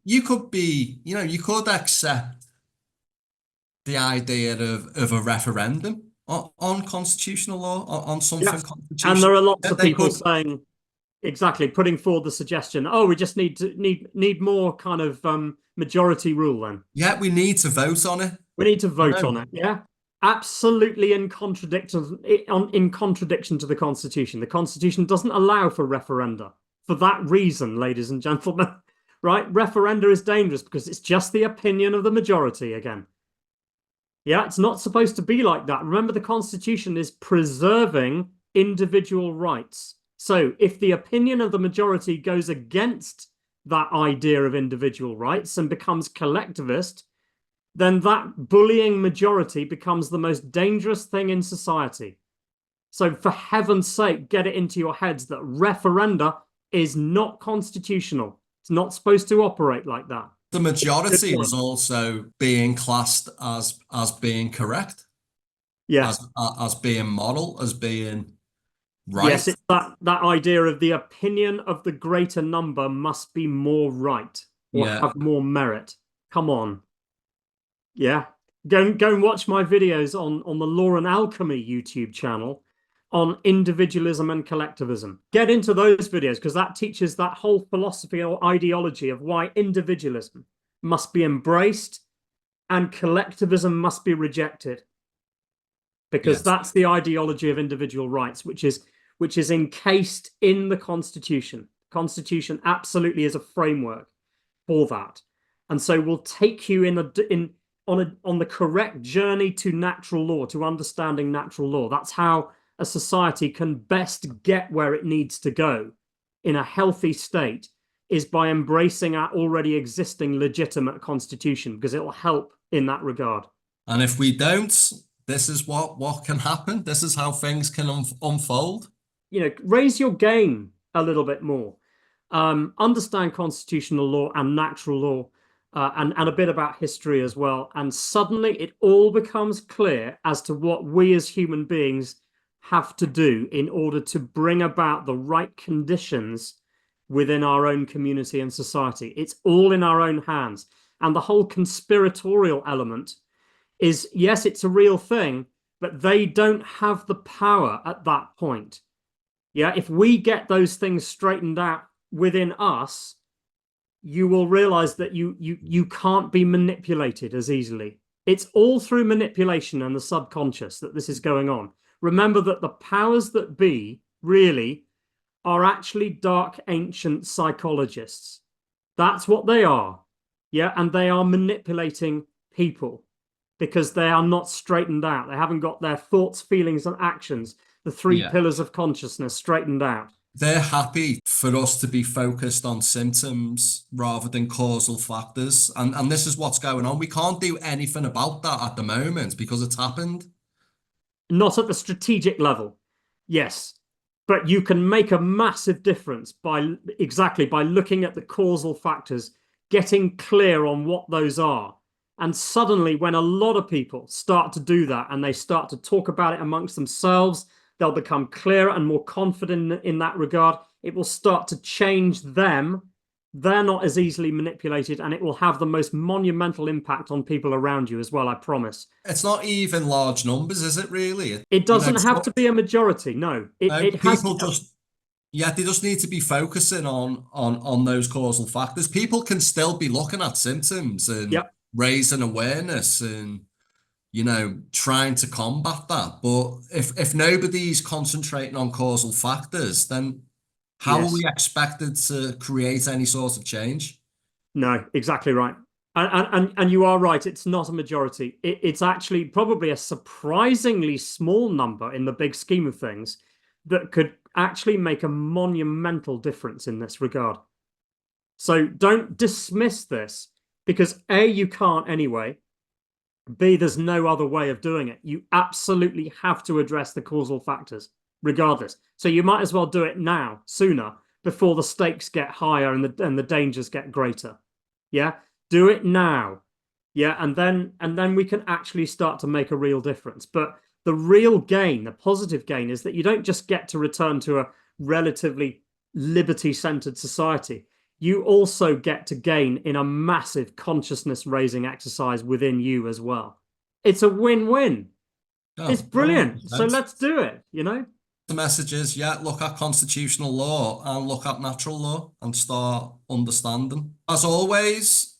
you could accept the idea of a referendum on constitutional law, on something constitutional. And there are lots of people saying, exactly, putting forward the suggestion, oh, we just need more kind of majority rule then. Yeah, we need to vote on it. We need to vote on it, yeah. Absolutely in contradiction to the Constitution. The Constitution doesn't allow for referenda. For that reason, ladies and gentlemen, right? Referenda is dangerous because it's just the opinion of the majority again. Yeah, it's not supposed to be like that. Remember, the Constitution is preserving individual rights. So if the opinion of the majority goes against that idea of individual rights and becomes collectivist, then that bullying majority becomes the most dangerous thing in society. So for heaven's sake, get it into your heads that referenda is not constitutional. It's not supposed to operate like that. The majority is also being classed as being correct. Yes. As being moral, as being right. Yes, it's that idea of the opinion of the greater number must be more right or have more merit. Come on. Yeah. Go and watch my videos on the Law and Alchemy YouTube channel on individualism and collectivism. Get into those videos because that teaches that whole philosophy or ideology of why individualism must be embraced and collectivism must be rejected. Because that's the ideology of individual rights, which is encased in the Constitution. The Constitution absolutely is a framework for that. And so we'll take you on the correct journey to natural law, to understanding natural law. That's how a society can best get where it needs to go in a healthy state, is by embracing our already existing legitimate constitution, because it will help in that regard. And if we don't, this is what can happen. This is how things can unfold. You know, raise your game a little bit more. Understand constitutional law and natural law, and a bit about history as well. And suddenly it all becomes clear as to what we as human beings have to do in order to bring about the right conditions within our own community and society. It's all in our own hands. And the whole conspiratorial element is, yes, it's a real thing, but they don't have the power at that point. Yeah, if we get those things straightened out within us, you will realize that you can't be manipulated as easily. It's all through manipulation and the subconscious that this is going on. Remember that the powers that be really are actually dark ancient psychologists. That's what they are. Yeah, and they are manipulating people because they are not straightened out. They haven't got their thoughts, feelings, and actions, the three pillars of consciousness, straightened out. they're happy for us to be focused on symptoms rather than causal factors. And this is what's going on. We can't do anything about that at the moment because it's happened. Not at the strategic level, yes, but you can make a massive difference by looking at the causal factors, getting clear on what those are. And suddenly, when a lot of people start to do that and they start to talk about it amongst themselves, they'll become clearer and more confident in that regard. It will start to change them. They're not as easily manipulated, and it will have the most monumental impact on people around you as well, I promise. It's not even large numbers, is it really? It doesn't have to be a majority, no. It has people just, yeah, they just need to be focusing on those causal factors. People can still be looking at symptoms and Yep. raising awareness and, you know, trying to combat that. But if nobody's concentrating on causal factors, then how are we expected to create any sort of change? No, exactly right. And you are right, it's not a majority. It's actually probably a surprisingly small number in the big scheme of things that could actually make a monumental difference in this regard. So don't dismiss this, because A, you can't anyway. B, there's no other way of doing it. You absolutely have to address the causal factors regardless. So you might as well do it now, sooner, before the stakes get higher and the dangers get greater. Yeah, do it now. Yeah, and then we can actually start to make a real difference. But the real gain, the positive gain, is that you don't just get to return to a relatively liberty-centered society. You also get to gain in a massive consciousness-raising exercise within you as well. It's a win-win. Oh, it's brilliant. So let's do it, you know? The message is, yeah, look at constitutional law and look at natural law and start understanding. As always,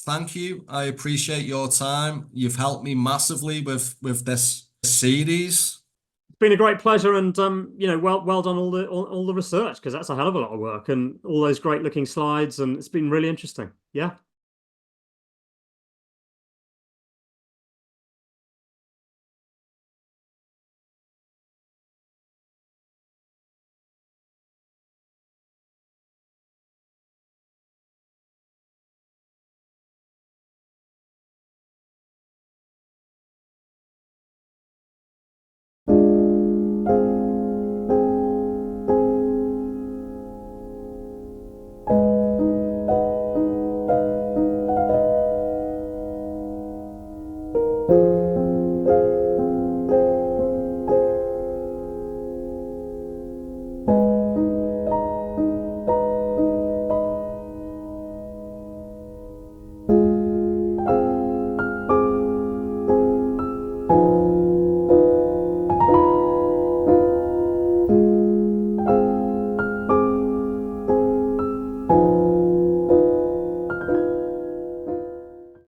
thank you. I appreciate your time. You've helped me massively with this series. It's been a great pleasure, and you know, well done all the research, because that's a hell of a lot of work and all those great looking slides, and it's been really interesting. Yeah.